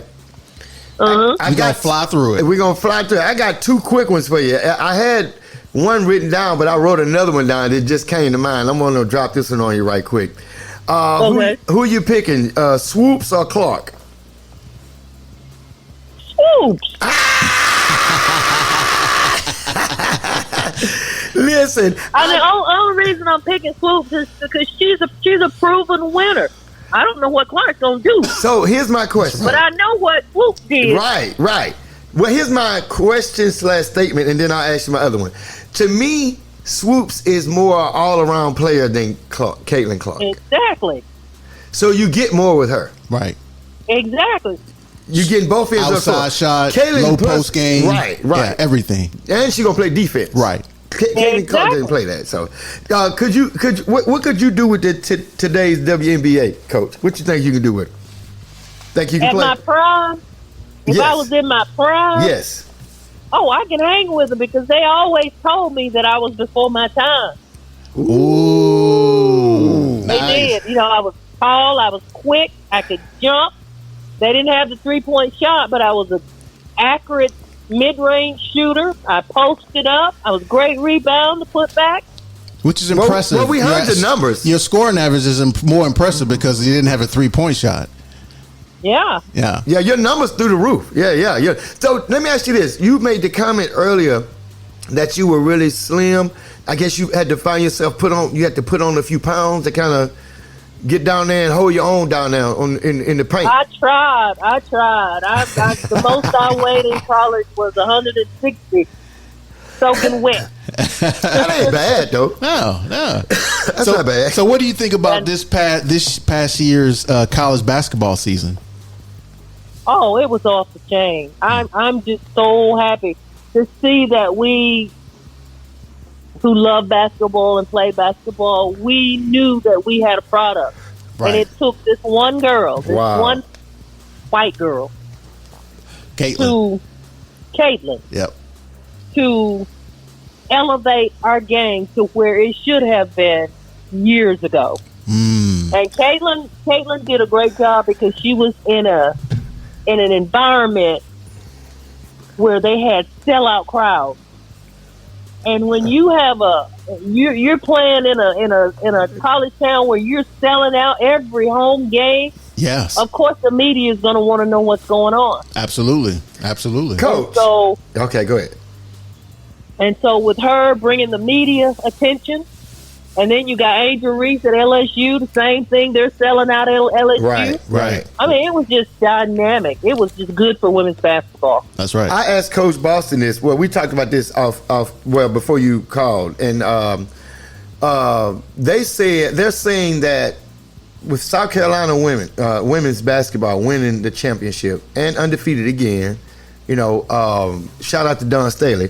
Uh-huh. We're going to fly through it. We're going to fly through it. I got 2 quick ones for you. I had one written down, but I wrote another one down that just came to mind. I'm going to drop this one on you right quick. Okay. Who are you picking, Swoops or Clark? Swoops. Listen. The only reason I'm picking Swoops is because she's a proven winner. I don't know what Clark's going to do. So here's my question. But I know what Swoops did. Right. Well, here's my question/statement, and then I'll ask you my other one. To me, Swoops is more all-around player than Caitlin Clark. Exactly. So you get more with her. Right. Exactly. You getting both ends Outside shot, Caitlin low plus- post game. Right. Yeah, everything. And she gonna play defense. Right. Caitlin Clark didn't play that. So, what could you do with today's WNBA, Coach? What you think you can do with her? Think you can At play? my prime, if Yes. I was in my prime, Yes. oh, I can hang with them, because they always told me that I was before my time. Ooh. They Nice. did. I was tall, I was quick, I could jump. They didn't have the 3-point shot, but I was an accurate mid-range shooter. I posted up. I was great rebound to put back. Which is impressive. Well, we heard the numbers. Your scoring average is more impressive because you didn't have a 3-point shot. Yeah. Yeah. Yeah, your numbers through the roof. Yeah. So let me ask you this: you made the comment earlier that you were really slim. I guess you had to find yourself you had to put on a few pounds to kind of get down there and hold your own down there in the paint? I tried. The most I weighed in college was 160, soaking wet. That ain't bad though. No. That's not bad. So, what do you think about this past year's college basketball season? Oh, it was off the chain. I'm just so happy to see that we, who love basketball and play basketball, we knew that we had a product. Right. And it took this one girl, this Wow. one white girl, Caitlin. Yep. to elevate our game to where it should have been years ago. And Caitlin did a great job because she was in an environment where they had sellout crowds. And when you have you're playing in a college town where you're selling out every home game, Yes. of course the media is going to want to know what's going on. Absolutely. Coach. So Okay, go ahead. And so with her bringing the media attention, and then you got Angel Reese at LSU, the same thing. They're selling out LSU. Right. I mean, it was just dynamic. It was just good for women's basketball. That's right. I asked Coach Boston this. Well, we talked about this before you called, and they're saying that with South Carolina women's basketball winning the championship and undefeated again, shout out to Don Staley.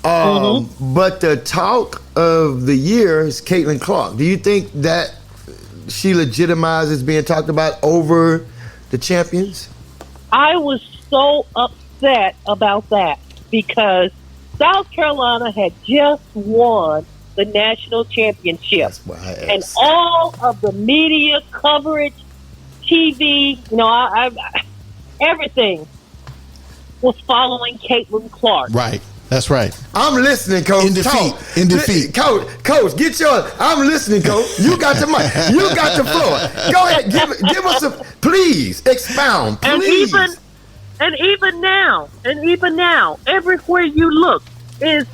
But the talk of the year is Caitlin Clark. Do you think that she legitimizes being talked about over the champions? I was so upset about that because South Carolina had just won the national championship. That's why I asked. And all of the media coverage, TV, everything was following Caitlin Clark. Right. That's right. I'm listening, Coach. In defeat. Talk. In defeat. Coach, get your. I'm listening, Coach. You got the mic. You got the floor. Go ahead. Give us a. Please expound. Please. And even now, everywhere you look is,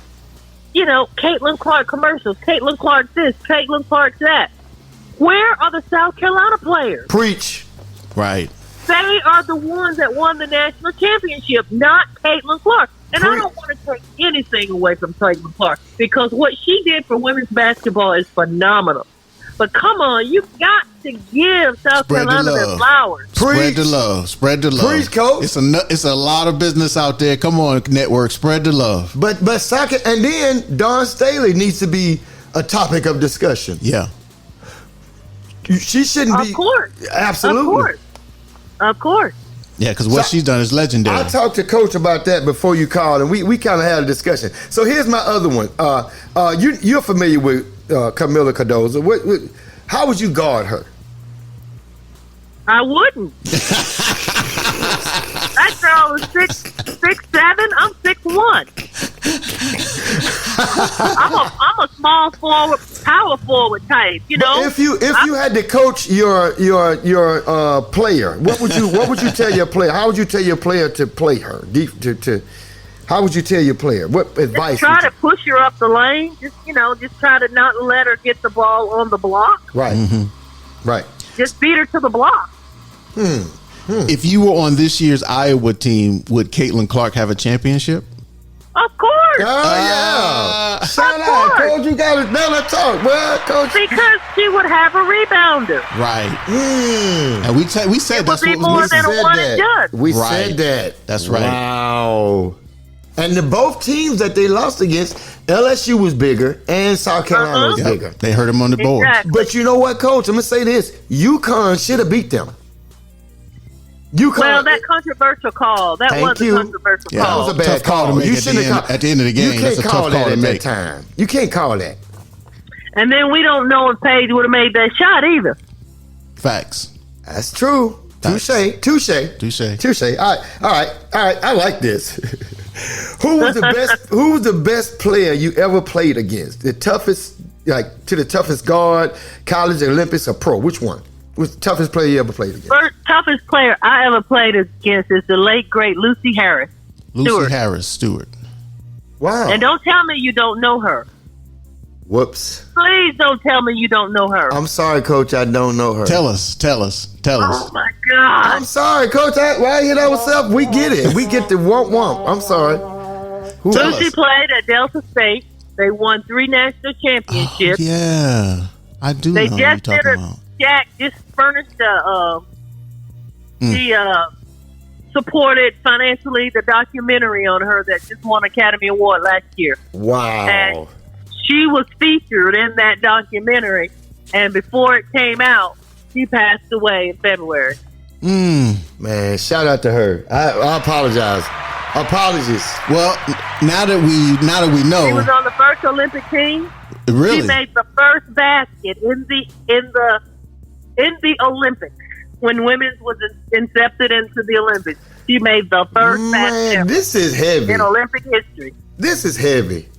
Caitlin Clark commercials. Caitlin Clark this. Caitlin Clark that. Where are the South Carolina players? Preach. Right. They are the ones that won the national championship, not Caitlin Clark. And I don't want to take anything away from Caitlin Clark because what she did for women's basketball is phenomenal. But come on, you've got to give South Carolina their flowers. Spread the love. Spread the love. Preach, Coach. It's a lot of business out there. Come on, network. Spread the love. But soccer, and then Dawn Staley needs to be a topic of discussion. Yeah. She shouldn't be. Of course. Absolutely. Of course. Yeah, because what she's done is legendary. I talked to Coach about that before you called, and we kind of had a discussion. So here's my other one. You're familiar with Camila Cardozo. How would you guard her? I wouldn't. That girl is 6'7". I'm 6'1". I'm a small forward, power forward type. But if you had to coach your player, what would you tell your player? How would you tell your player to play her? How would you tell your player? What advice? Just try to push her up the lane. Just try to not let her get the ball on the block. Right. Mm-hmm. Right. Just beat her to the block. If you were on this year's Iowa team, would Caitlin Clark have a championship? Of course. Oh yeah. Shout out, Coach. You got it. Now let's talk, well, Coach. Because she would have a rebounder. Right. And we said that's be what more we than said. a one and done. We Right. said that. That's right. Wow. And both teams that they lost against, LSU was bigger and South Carolina was bigger. They hurt him on the board. Exactly. But you know what, Coach? I'm gonna say this: UConn should have beat them. Well, that controversial call. That was a controversial Yeah. call. That was a bad Tough call to make You at the shouldn't have end- at the end of the game. You can't That's a tough call call that to at make. that time. You can't call that. And then we don't know if Paige would have made that shot either. Facts. That's true. Facts. Touche. All right. I like this. Who was the best player you ever played against? The toughest, to the toughest guard, college, Olympics, or pro? Which one was the toughest player you ever played against? First toughest player I ever played against is the late great Lucy Harris. Lucy Harris Stewart. Wow. And don't tell me you don't know her. Whoops. Please don't tell me you don't know her. I'm sorry, Coach. I don't know her. Tell us. Oh my God. I'm sorry, Coach. Why you know what's up? We get it. We get the womp. I'm sorry. Who So else? she played at Delta State. They won 3 national championships. Yeah, I do They know what you're just did talking a about. Jack just furnished she supported financially the documentary on her that just won Academy Award last year. Wow. And she was featured in that documentary, and before it came out, she passed away in February. Man, shout out to her. I apologize. Apologies. Well, now that we know, She was on the first Olympic team. really, She made the first basket in the Olympics when women's was incepted into the Olympics. She made the first basket Man, this is heavy. in Olympic history. This is heavy.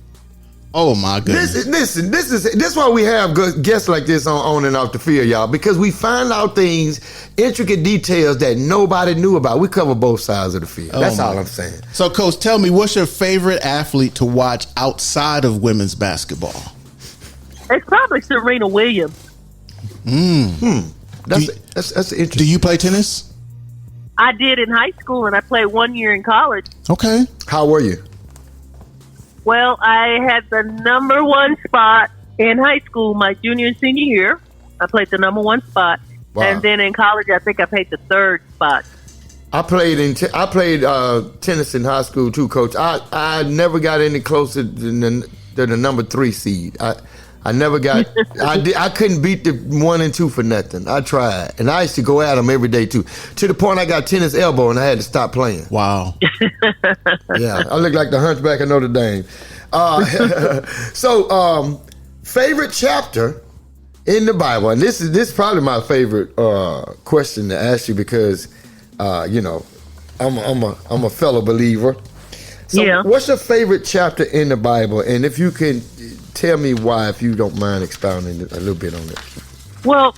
oh my goodness. This is why we have good guests like this on and off the field, y'all, because we find out things, intricate details that nobody knew about. We cover both sides of the field. That's all I'm saying. So, Coach, tell me, what's your favorite athlete to watch outside of women's basketball? It's probably Serena Williams. That's interesting. Do you play tennis? I did in high school, and I played 1 year in college. Okay. How were you? Well, I had the number 1 spot in high school my junior and senior year. I played the number 1 spot. Wow. And then in college, I think I played the 3rd spot. I played tennis in high school too, Coach. I never got any closer than the number 3 seed. I never got. I couldn't beat the 1 and 2 for nothing. I tried, and I used to go at them every day too. To the point I got tennis elbow, and I had to stop playing. Wow. Yeah, I look like the Hunchback of Notre Dame. So, favorite chapter in the Bible, and this is probably my favorite question to ask you because, I'm a fellow believer. So Yeah. What's your favorite chapter in the Bible, and if you can tell me why, if you don't mind expounding a little bit on it. Well,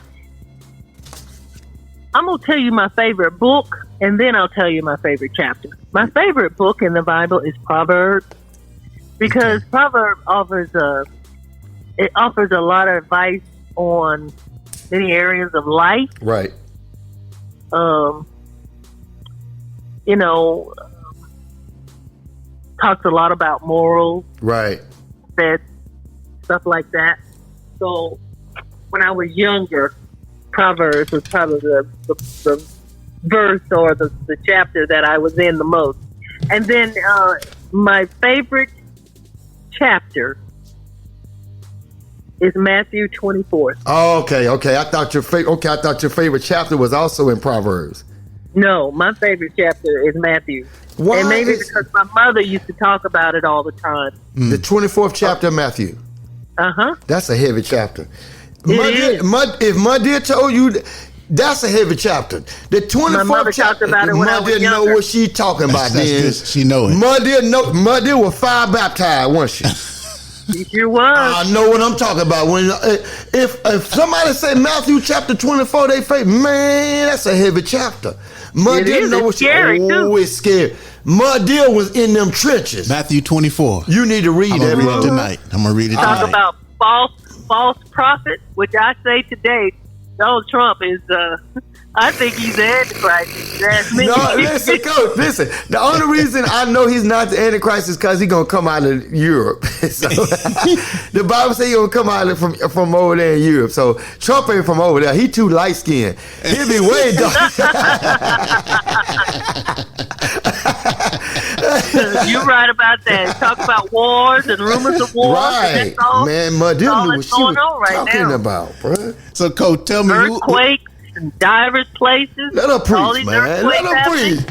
I'm going to tell you my favorite book, and then I'll tell you my favorite chapter. My favorite book in the Bible is Proverbs, because Proverbs offers a lot of advice on many areas of life. Right. Talks a lot about morals, Right. stuff like that. So when I was younger, Proverbs was probably the verse or the chapter that I was in the most. And then my favorite chapter is Matthew 24. Oh, okay. I thought your favorite chapter was also in Proverbs. No, my favorite chapter is Matthew. Why And maybe is- because my mother used to talk about it all the time. The 24th chapter of Matthew. Uh-huh. That's a heavy chapter. It is. If Mud dear told you, that's a heavy chapter. The 24th My mother chapter. talked about it when I Mud was didn't know younger. what she talking about. That's Then good. She know it. Mud dear was fire baptized, wasn't she? She sure was. I know what I'm talking about. When if somebody say Matthew chapter 24, they say, man, that's a heavy chapter. Mud It didn't is. know It's what she. scary, Oh, too. it's scary. Mud deal was in them trenches. Matthew 24. You need to read I'm that, gonna read it brother. tonight. Talk about false prophet, which I say today, Donald Trump is, I think he's the Antichrist. That's me. No, listen, Coach, listen. The only reason I know he's not the Antichrist is because he's going to come out of Europe. So, the Bible says he's going to come out from over there in Europe. So Trump ain't from over there. He too light-skinned. He'll be way dark. You're right about that. Talk about wars and rumors of wars. Right. And that's all, Man, Mud that's all knew what that's she was going on right talking now. about, bruh. So, Coach, tell me who. Earthquakes in divers places. Let her All preach, these man. Let earthquakes her happening. preach.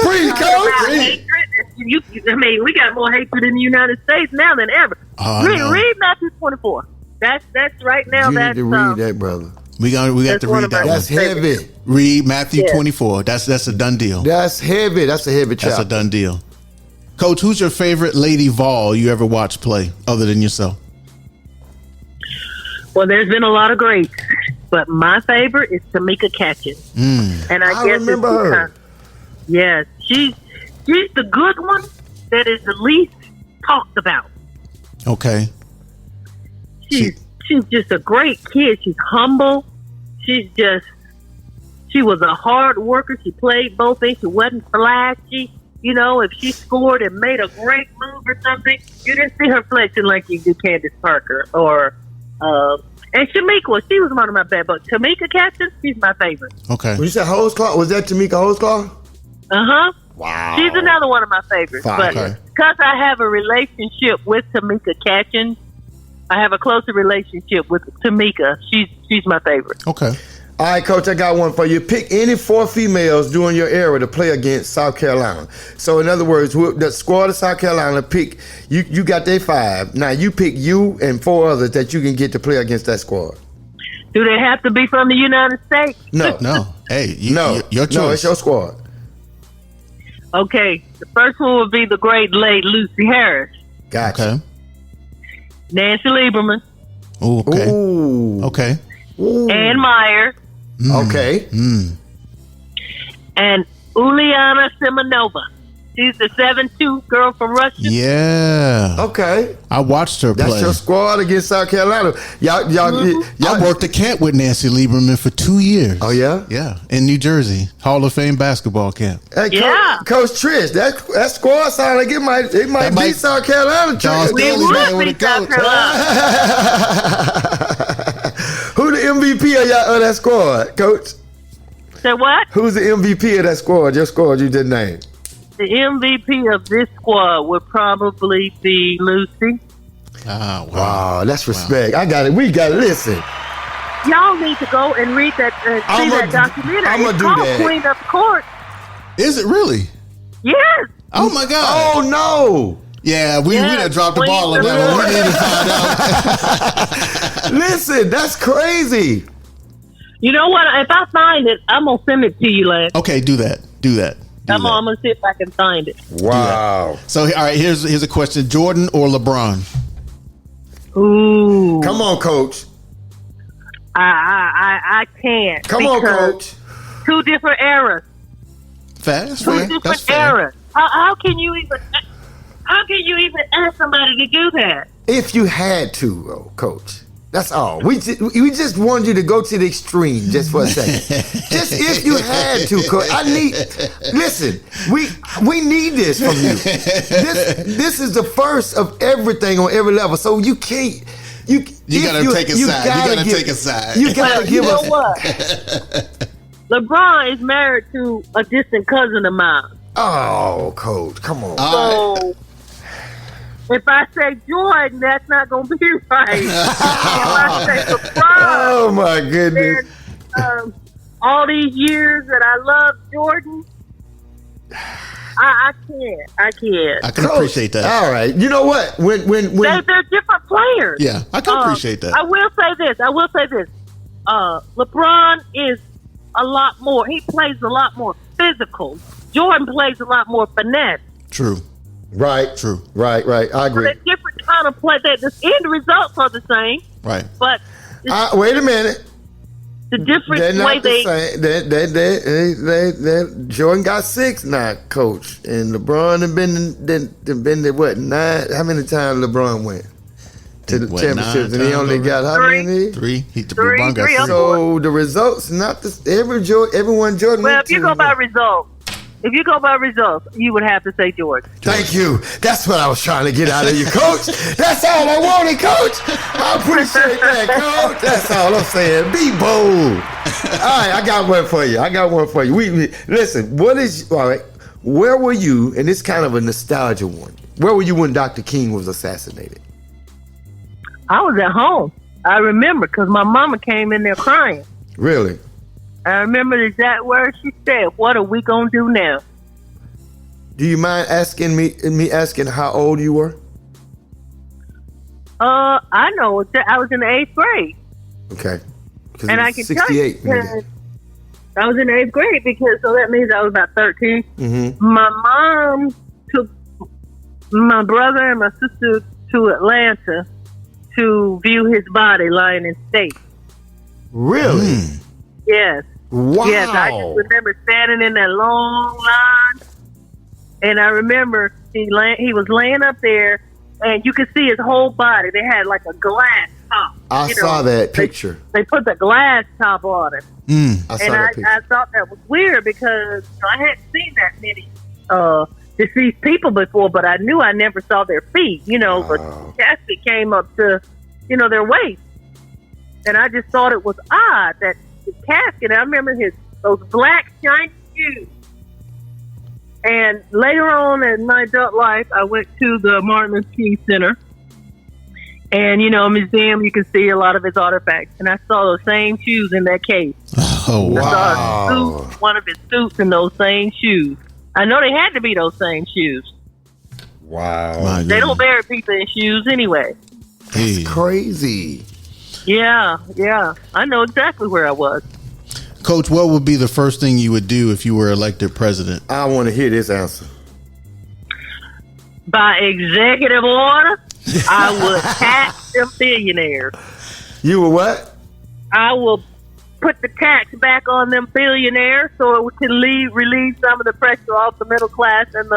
Preach, Talk about Coach. hatred. We got more hatred in the United States now than ever. Oh, no. Read Matthew 24. That's right now. You need That's to read that, brother. We got That's to one read of my- that one. That's heavy. Read Matthew Yeah. 24. That's a done deal. That's heavy. That's a heavy That's chapter. a done deal. Coach, who's your favorite Lady Vol you ever watched play other than yourself? Well, there's been a lot of greats, but my favorite is Tamika Catchings. And I guess remember it's her. because- Yes, she's the good one that is the least talked about. Okay. she's just a great kid. She's humble. She was a hard worker. She played both things. She wasn't flashy. You know, if she scored and made a great move or something, you didn't see her flexing like you do Candace Parker or and Shamika. She was one of my bad, but Tamika Catchings, she's my favorite. Okay. When you said Holesclaw, was that Tamika Holesclaw? Wow. She's another one of my favorites. Fine. But Okay. because I have a relationship with Tamika Catchings, I have a closer relationship with Tamika. She's my favorite. Okay. All right, Coach, I got one for you. Pick any 4 females during your era to play against South Carolina. So, in other words, the squad of South Carolina pick, you got their 5. Now, you pick you and 4 others that you can get to play against that squad. Do they have to be from the United States? No. No. Hey, your choice. No, it's your squad. Okay, the first one would be the great late Lucy Harris, Gotcha. Okay. Nancy Lieberman, Ooh, okay. Ooh. Okay. Ooh. Ann Meyer, Okay. and Uliana Simonova. She's the 7'2" girl from Russia. Yeah. Okay. I watched her That's play. your squad against South Carolina. Y'all. I worked at camp with Nancy Lieberman for 2 years. Oh, yeah? Yeah, in New Jersey, Hall of Fame basketball camp. Hey, Yeah. Coach Trish, that squad sound like it might That beat might- South Carolina. Charles Trish. We Stanley might would would've be South coached. Carolina. Who the MVP of that squad, Coach? Say what? Who's the MVP of that squad? Your squad you just named. The MVP of this squad would probably be Lucy. Ah, wow. Wow, that's respect. I got it. We got it. Listen. Y'all need to go and read that, see I'ma- that documentary. I'ma It's do called that. Queen of the Court. Is it really? Yes. Oh my God. Oh no. Yeah, we Yes, done dropped the Queen ball on of that the one. We Court. need to find out. Listen, that's crazy. You know what? If I find it, I'm gonna send it to you, Lance. Okay, do that. Do that. I'm gonna see if I can find it. Wow. So, all right, here's a question: Jordan or LeBron? Ooh. Come on, Coach. I can't. Come on, because Coach. 2 different eras. That's Two fair. That's different fair. eras. How can you even? How can you even ask somebody to do that? If you had to, though, Coach. That's all. We just wanted you to go to the extreme just for a second. Just if you had to, Coach. Listen, we need this from you. This is the first of everything on every level. So you can't. You gotta take a side. You gotta take a side. You gotta Well, give you know us. what? LeBron is married to a distant cousin of mine. Oh, Coach, come on. So if I say Jordan, that's not going to be right. If I say LeBron, Oh my goodness. then all these years that I love Jordan, I can't. I can Coach, appreciate that. All right. You know what? When They're different players. Yeah, I can appreciate that. I will say this. LeBron is a lot more. He plays a lot more physical. Jordan plays a lot more finesse. True. Right. True. Right. Right. I So agree. they're different kind of play. The end results are the same, Right. but Wait a minute. the different They're way not the same. Jordan got 6 now, Coach, and LeBron have been to what 9? How many times LeBron went to the What, championships, 9 and he times only got how 3? many? 3. Three, LeBron got three, 3. So the results not the everyone Jordan. Well, went if you to. go by results, you would have to say Jordan. Thank you. That's what I was trying to get out of you, Coach. That's all I wanted, Coach. I appreciate that, Coach. That's all I'm saying. Be bold. All right, I got one for you. We listen. All right? Where were you? And it's kind of a nostalgia one. Where were you when Dr. King was assassinated? I was at home. I remember because my mama came in there crying. Really? I remember the exact words she said. What are we gonna do now? Do you mind asking me asking how old you were? I know. I was in the 8th grade. Okay. 'Cause And it I was can 68. tell you, I was in the 8th grade because so that means I was about 13. Mm-hmm. My mom took my brother and my sister to Atlanta to view his body lying in state. Really? Yes. Wow. Yes, I just remember standing in that long line, and I remember he was laying up there, and you could see his whole body. They had like a glass top I saw that picture. They put the glass top on it. I saw that picture. I thought that was weird because I hadn't seen that many deceased people before, but I knew I never saw their feet, but the casket came up to, their waist. And I just thought it was odd that the casket, I remember those black shiny shoes. And later on in my adult life, I went to the Martin Luther King Center. And, museum, you can see a lot of his artifacts. And I saw those same shoes in that case. Oh, wow. I saw one of his suits in those same shoes. I know they had to be those same shoes. Wow. They don't bury people in shoes anyway. That's crazy. Yeah. I know exactly where I was. Coach, what would be the first thing you would do if you were elected president? I want to hear this answer. By executive order, I would tax them billionaires. You were what? I will put the tax back on them billionaires so it can relieve some of the pressure off the middle class and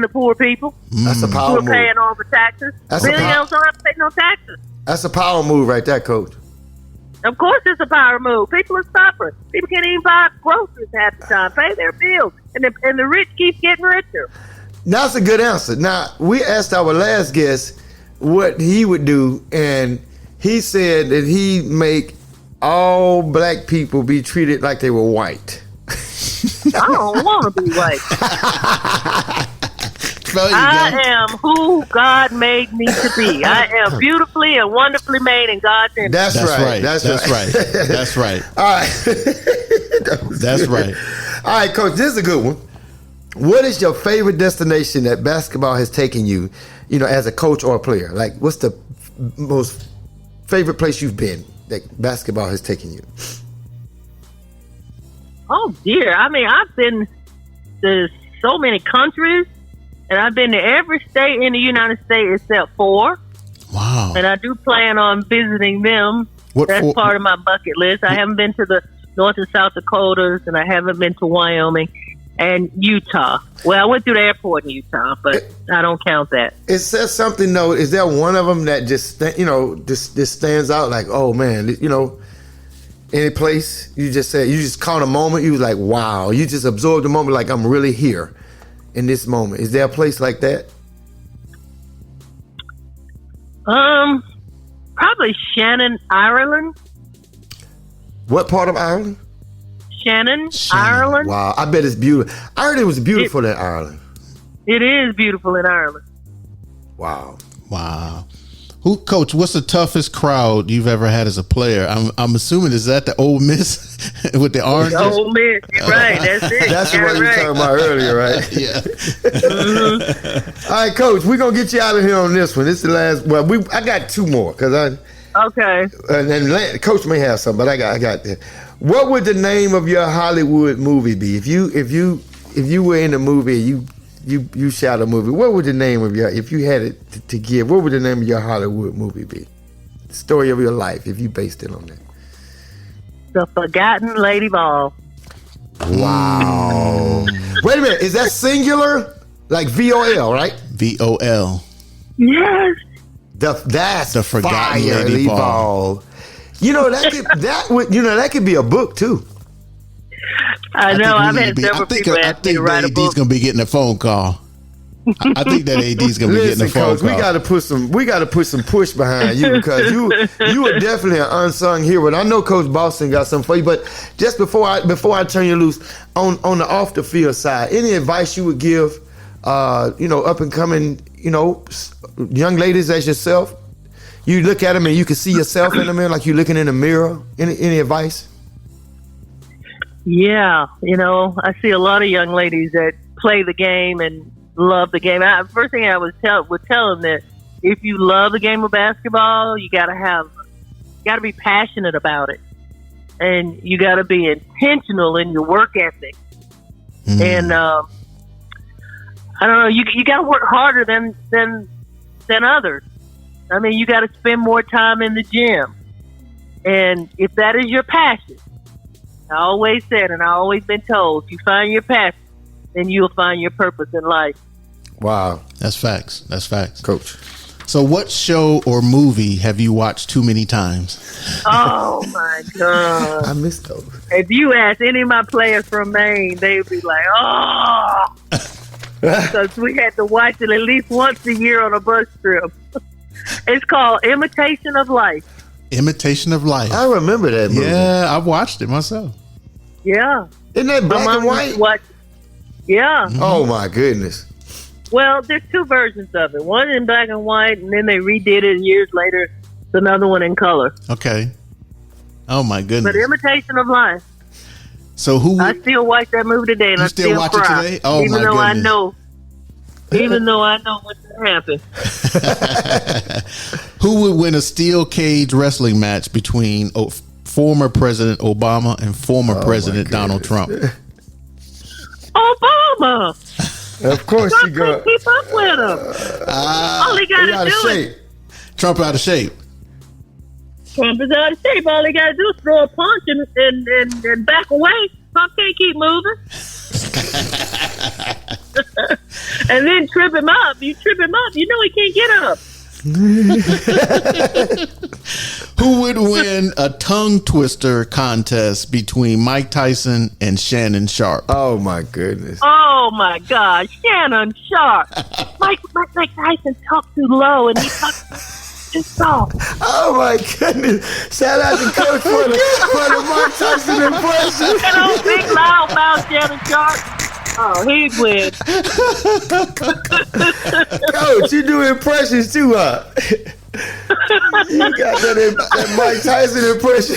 the poor people. That's a power who are move. paying all the taxes. Billionaires don't have to pay no taxes. That's a power move right there, Coach. Of course it's a power move. People are suffering. People can't even buy groceries half the time, pay their bills. And the rich keep getting richer. That's a good answer. Now, we asked our last guest what he would do, and he said that he'd make all black people be treated like they were white. I don't want to be white. I am who God made me to be. I am beautifully and wonderfully made in God's image. That's right. That's right. All right. That's right. All right, Coach, this is a good one. What is your favorite destination that basketball has taken you, as a coach or a player? Like, what's the most favorite place you've been that basketball has taken you? Oh, dear. I mean, I've been to so many countries, and I've been to every state in the United States except 4. Wow. And I do plan on visiting them. That's part of my bucket list. I haven't been to the North and South Dakotas, and I haven't been to Wyoming and Utah. Well, I went through the airport in Utah, but I don't count that. It says something, though. Is there one of them that just stands out like, oh, man, any place you just caught a moment, you was like, wow, you just absorbed the moment like I'm really here in this moment. Is there a place like that? Probably Shannon, Ireland. What part of Ireland? Shannon, Ireland. Wow, I bet it's beautiful. I heard it was beautiful in Ireland. It is beautiful in Ireland. Wow. Coach, what's the toughest crowd you've ever had as a player? I'm assuming, is that the Ole Miss with the orange? The Ole Miss, you're right. That's it. That's what you were talking about earlier, right? Yeah. Mm-hmm. All right, Coach, we're gonna get you out of here on this one. This is the last. Well, I got 2 more because Okay. And then Coach may have some, but I got that. What would the name of your Hollywood movie be if you were in a movie? You shot a movie. What would the name of if you had it to give? What would the name of your Hollywood movie be? The story of your life, if you based it on that. The Forgotten Lady Ball. Wow. Wait a minute. Is that singular? Like VOL, right? VOL. Yes. That's the Forgotten fire, Lady Ball. That could be a book too. I know. I've had several people ask me to write a book. I think the AD's gonna be getting a phone call. I think that AD's gonna be getting a phone Coach, call. we got to put some push behind you because you are definitely an unsung hero. And I know Coach Boston got something for you, but just before I turn you loose on the off the field side, any advice you would give, up and coming, young ladies as yourself? You look at them and you can see yourself in the mirror, like you're looking in a mirror. Any advice? Yeah, I see a lot of young ladies that play the game and love the game. First thing I would tell them that if you love the game of basketball, you got to be passionate about it, and you got to be intentional in your work ethic. And I don't know, you got to work harder than others. I mean, you got to spend more time in the gym, and if that is your passion, I always said, and I always been told, if you find your passion, then you'll find your purpose in life. Wow. That's facts. Coach. So what show or movie have you watched too many times? Oh my God. I missed those. If you ask any of my players from Maine, they would be like, oh. Because we had to watch it at least once a year on a bus trip. It's called Imitation of Life. Imitation of Life. I remember that movie. Yeah, I've watched it myself. Yeah. Isn't that black and white? What? Yeah. Oh my goodness. Well, there's two versions of it. One in black and white, and then they redid it years later. It's another one in color. Okay. Oh my goodness. But Imitation of Life. So who? I still watch that movie today, and You I still watch it cry. today? Oh, even my though goodness. Even though I know what's going to happen. Who would win a steel cage wrestling match between former President Obama and former President Donald Trump? Obama. Of course Trump you go. can't keep up with him. All he got He out to of do is shape. Trump out of shape. Trump is out of shape. All he got to do is throw a punch and back away. Trump can't keep moving. And then trip him up. You trip him up, you know he can't get up. Who would win a tongue twister contest between Mike Tyson and Shannon Sharp? Oh my goodness. Oh my God, Shannon Sharp. Mike Tyson talked too low and he talked too soft. Oh my goodness. Shout out to Coach for the Mike Tyson impression. And old big loud mouth Shannon Sharp. Oh, he'd win. Coach, you do impressions too, huh? You got that Mike Tyson impression.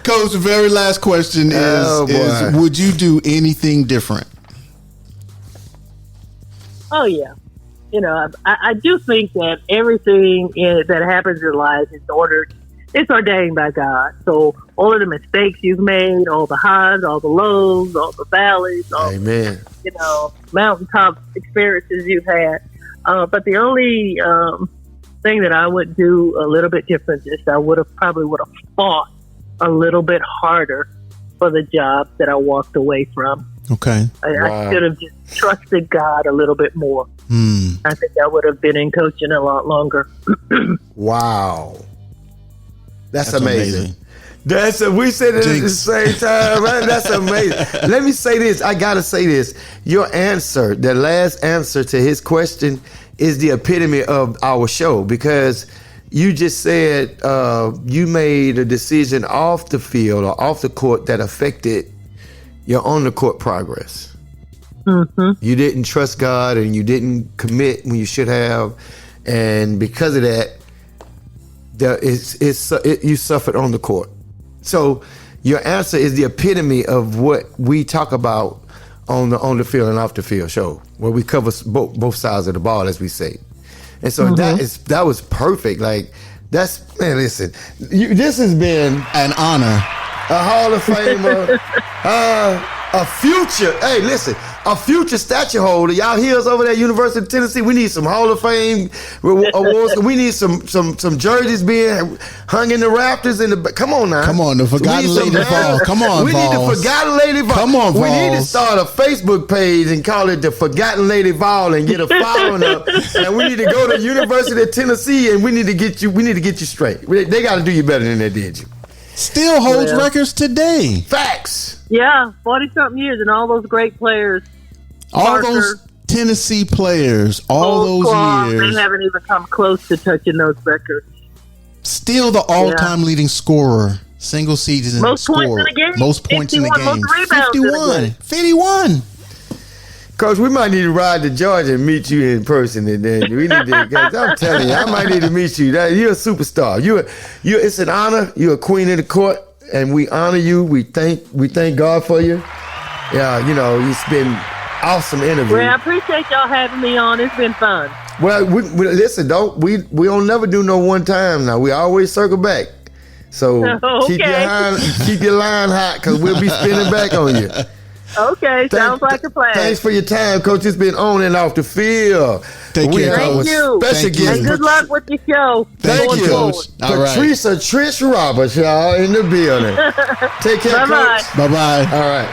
Coach, the very last question Oh, is boy. would you do anything different? Oh, yeah. You know, I do think that everything that happens in life is ordered. It's ordained by God. So all of the mistakes you've made, all the highs, all the lows, all the valleys, all Amen. mountaintop experiences you've had. But the only thing that I would do a little bit different is I would have fought a little bit harder for the job that I walked away from. Okay. I should have just trusted God a little bit more. I think I would have been in coaching a lot longer. Wow. That's amazing. amazing. We said it at the Jinx. same time, right? That's amazing. Let me say this. I gotta say this. Your answer, the last answer to his question, is the epitome of our show, because you just said you made a decision off the field or off the court that affected your on the court progress. Mm-hmm. You didn't trust God and you didn't commit when you should have, and because of that, you suffered on the court. So your answer is the epitome of what we talk about on the field and off the field show, where we cover both sides of the ball, as we say. And so that was perfect. Like listen, this has been An honor. a Hall of Famer, a future statue holder. Y'all hear us over there at University of Tennessee? We need some Hall of Fame awards. We need some jerseys being hung in the rafters. Come on now. Come on, the Forgotten We need Lady some Vols. Come on, We need the Vols. Forgotten Lady Vol. Come on, We need to Vols. start a Facebook page and call it the Forgotten Lady Vol and get a following up. And we need to go to University of Tennessee and we need to get you straight. They got to do you better than they did you. Still holds Well. records today. Facts. Yeah, 40-something years and all those great players. All Parker, those Tennessee players, all Old those Claw, years, they haven't even come close to touching those records. still the all-time leading scorer, single season Most points scorer, in the game. most points in the 51, game, most rebounds in the game. 51. Coach, we might need to ride to Georgia and meet you in person, and then we need to. Cause I'm telling you, I might need to meet you. You're a superstar. It's an honor. You're a queen of the court, and we honor you. We thank God for you. Yeah, it's been awesome interview. Well, I appreciate y'all having me on. It's been fun. Well, we listen. We don't never do no one time. Now we always circle back. So Okay. keep your line hot, cause we'll be spinning back on you. Okay, sounds like a plan. Thanks for your time, Coach. It's been on and off the field. Take We care, have Thank a you. special Thank you. guest. And good luck with your show. Thank going you. forward. All right. Patricia Trish Roberts, y'all, in the building. Take care, Bye-bye. Coach. Bye-bye. All right.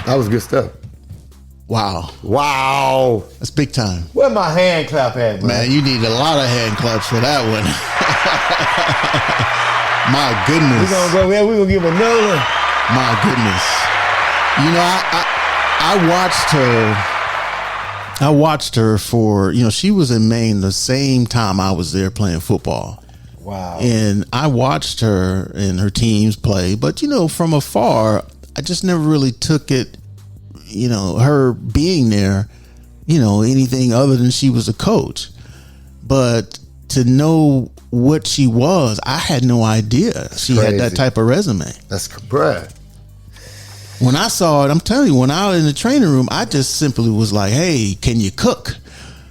That was good stuff. Wow. Wow. That's big time. Where my hand clap at, Man, you need a lot of hand claps for that one. My goodness. We're going to go there. We're going to give another one. My goodness. You know, I watched her for, you know, she was in Maine the same time I was there playing football. Wow. And I watched her and her teams play, but, you know, from afar, I just never really took it, you know, her being there, you know, anything other than she was a coach. But to know what she was, I had no idea she had that type of resume. That's correct. When I saw it, I'm telling you, when I was in the training room, I just simply was like, hey, can you cook?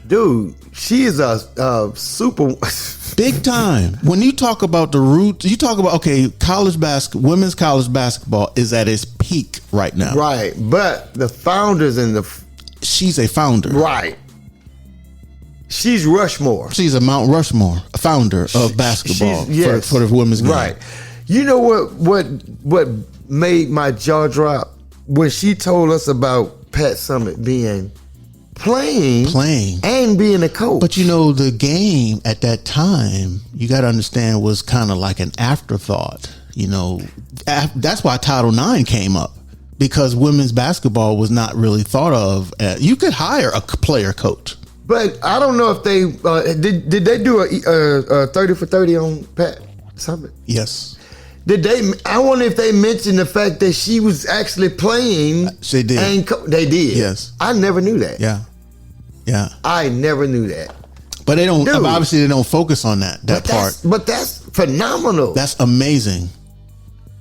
Dude, she is a super... Big time. When you talk about the roots, you talk about, okay, women's college basketball is at its peak right now. Right, but the founders and the... She's a founder. Right. She's Rushmore. She's a Mount Rushmore, a founder of basketball for the women's game. Right. You know what made my jaw drop? When she told us about Pat Summitt being playing and being a coach. But you know, the game at that time, you got to understand, was kind of like an afterthought. You know, that's why Title IX came up, because women's basketball was not really thought of. You could hire a player coach. But I don't know if they did they do a 30 for 30 on Pat Summitt? Yes. Did they? I wonder if they mentioned the fact that she was actually playing. She did. And they did. Yes. I never knew that. Yeah. Yeah. I never knew that. But they don't. Dude, obviously, they don't focus on that part. But that's phenomenal. That's amazing.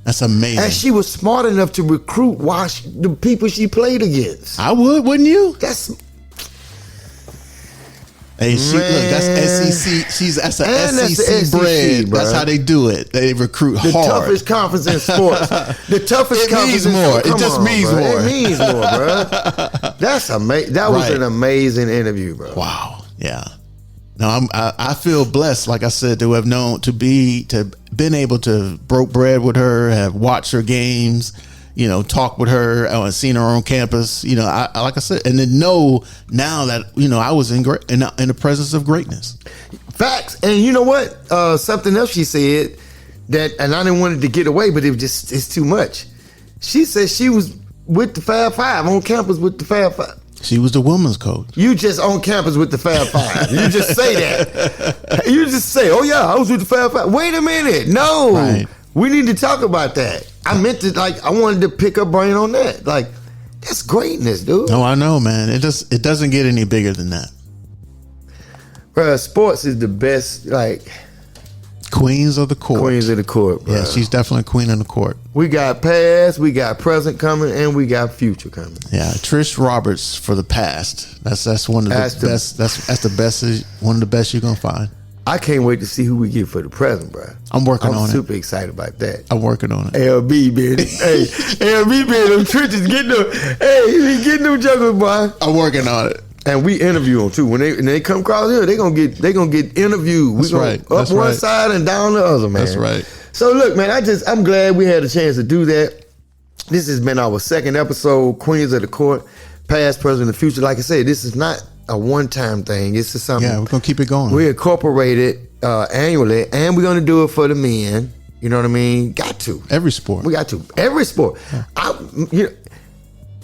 That's amazing. And she was smart enough to recruit the people she played against. I would, wouldn't you? That's. Hey, look, that's SEC. That's an SEC bread. Bro. That's how they do it. They recruit the hard. Toughest conference in sports. The toughest conference in sports. It just means bro. more. It means more, bro. That's amazing. That was an amazing interview, bro. Wow. Yeah. No, I feel blessed, like I said, to have been able to broke bread with her, have watched her games, you know, talk with her, seen her on campus, you know, I like I said, and then know now that, you know, I was in the presence of greatness. Facts. And you know what? Something else she said that, and I didn't want it to get away, but it's too much. She said she was with the Fab Five, on campus with the Fab Five. She was the women's coach. You just on campus with the Fab Five. You just say that. You just say, oh yeah, I was with the Fab Five. Wait a minute. No. Right. We need to talk about that. I meant to, I wanted to pick up brain on that. Like, that's greatness, dude. No, I know, man. It doesn't get any bigger than that. Bro, sports is the best, Queens of the court. Queens of the court, bro. Yeah, she's definitely queen of the court. We got past, we got present coming, and we got future coming. Yeah, Trish Roberts for the past. That's one of the best. That's the best. One of the best you're gonna find. I can't wait to see who we get for the present, bro. I'm working on it. I'm super excited about that. I'm working on it. LB, baby. Hey, LB, baby, them trenches getting them. Hey, he getting them juggles, boy. I'm working on it. And we interview them too. When they come across here, they gonna get interviewed. That's right. Up one side and down the other, man. That's right. So look, man, I'm glad we had a chance to do that. This has been our second episode, Queens of the Court, past, present, and future. Like I said, this is not a one-time thing. It's just something. Yeah, we're gonna keep it going. We incorporate it annually, and we're gonna do it for the men. You know what I mean? Got to. Every sport. We got to. Every sport. Yeah.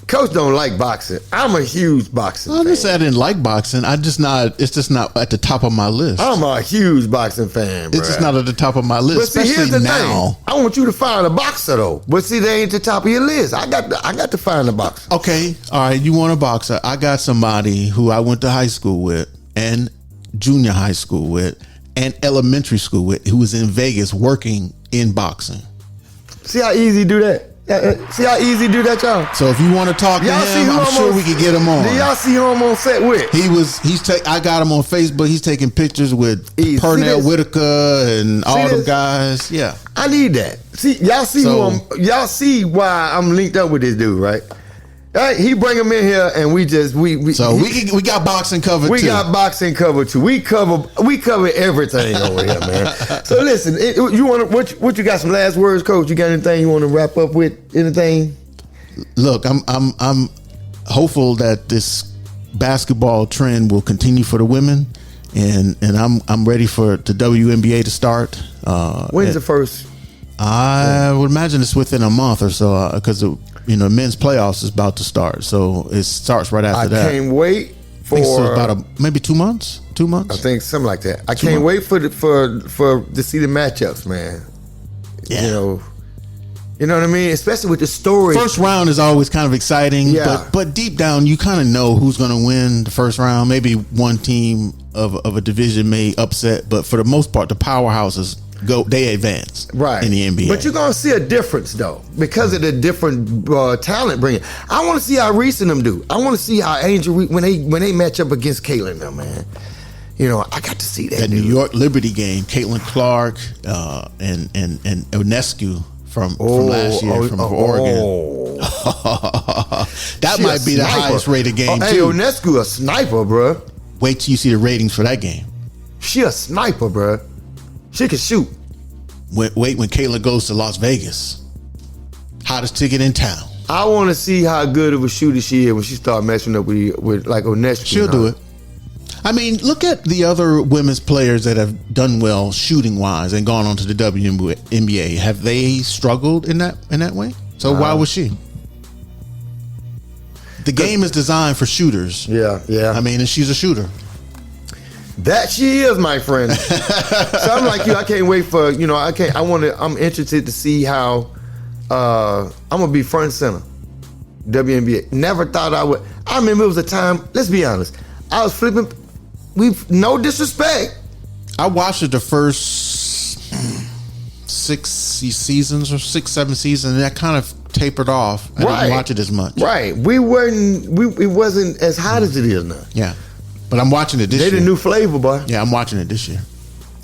Coach don't like boxing. I'm a huge boxing fan. I didn't say I didn't like boxing. It's just not at the top of my list. I'm a huge boxing fan, bro. It's just not at the top of my list. But see, especially here's the now. thing. I want you to find a boxer though. But see, they ain't the top of your list. I got to find a boxer. Okay, all right. You want a boxer? I got somebody who I went to high school with, and junior high school with, and elementary school with, who was in Vegas working in boxing. See how easy do that? See how easy do that, y'all? So if you want to talk to him, I'm sure we could get him on. Do y'all see who I'm on set with? I got him on Facebook. He's taking pictures with Pernell Whitaker and all them guys. Yeah. I need that. See, y'all see why I'm linked up with this dude, right? Right, he bring him in here, and we got boxing covered. We got boxing covered too. We cover everything over here, man. So listen, you want what you got some last words, Coach? You got anything you want to wrap up with? Anything? Look, hopeful that this basketball trend will continue for the women, and I'm ready for the WNBA to start. When's the first? I would imagine it's within a month or so, because men's playoffs is about to start, so it starts right after that. I can't wait for about maybe 2 months. 2 months. I think something like that. I can't wait for to see the matchups, man. Yeah. You know what I mean? Especially with the story. First round is always kind of exciting, Yeah. but deep down you kind of know who's going to win the first round. Maybe one team of a division may upset, but for the most part, the powerhouses they advance right in the NBA. But you're gonna see a difference though because of the different talent bringing. I want to see how Reese and them do. I want to see how Angel when they match up against Caitlin, though, man. I got to see that. New York Liberty game, Caitlin Clark and Onescu from last year from Oregon. That She might be the highest rated game too. Hey, Onescu a sniper, bro. Wait till you see the ratings for that game. She a sniper, bro. She can shoot. Wait when Caitlin goes to Las Vegas. Hottest ticket in town. I want to see how good of a shooter she is when she start messing up with like Onescu. She'll do it. I mean, look at the other women's players that have done well shooting wise and gone on to the WNBA. Have they struggled in that way? So why was she? The game is designed for shooters. Yeah. I mean, and she's a shooter. That she is, my friend. So I'm like you. I can't wait for I'm interested to see how I'm gonna be front and center. WNBA. Never thought I would. I remember it was a time. Let's be honest. I was flipping. No disrespect. I watched it the first 6 seasons or 6-7 seasons, and that kind of tapered off. I didn't watch it as much. Right. It wasn't as hot as it is now. Yeah. But I'm watching it this year. They the new flavor, boy. Yeah, I'm watching it this year.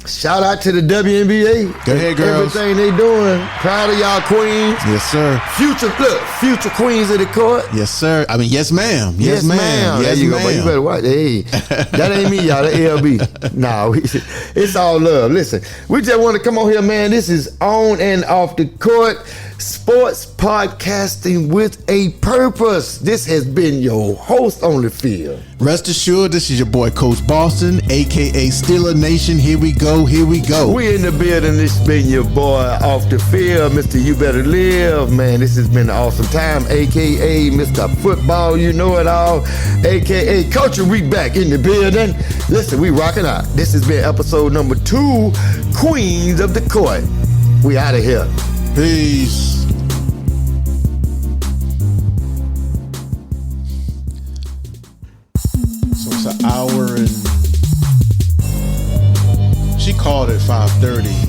Shout out to the WNBA. Go ahead, girls. Everything they doing. Proud of y'all queens. Yes, sir. Future queens of the court. Yes, sir. I mean, yes, ma'am. Yes, ma'am. Yes, there you ma'am. go. But you better watch. Hey, that ain't me, y'all. That LB. Nah, it's all love. Listen, we just want to come on here, man. This is On and Off the Court Sports Podcasting with a Purpose. This has been your host on the field. Rest assured, this is your boy, Coach Boston, a.k.a. Steeler Nation. Here we go. We in the building. This has been your boy off the field, Mr. You Better Live. Man, this has been an awesome time, a.k.a. Mr. Football, you know it all, a.k.a. Culture Week back in the building. Listen, we rocking out. This has been episode number 2, Queens of the Court. We out of here. Peace. So it's an hour and... She called at 5:30.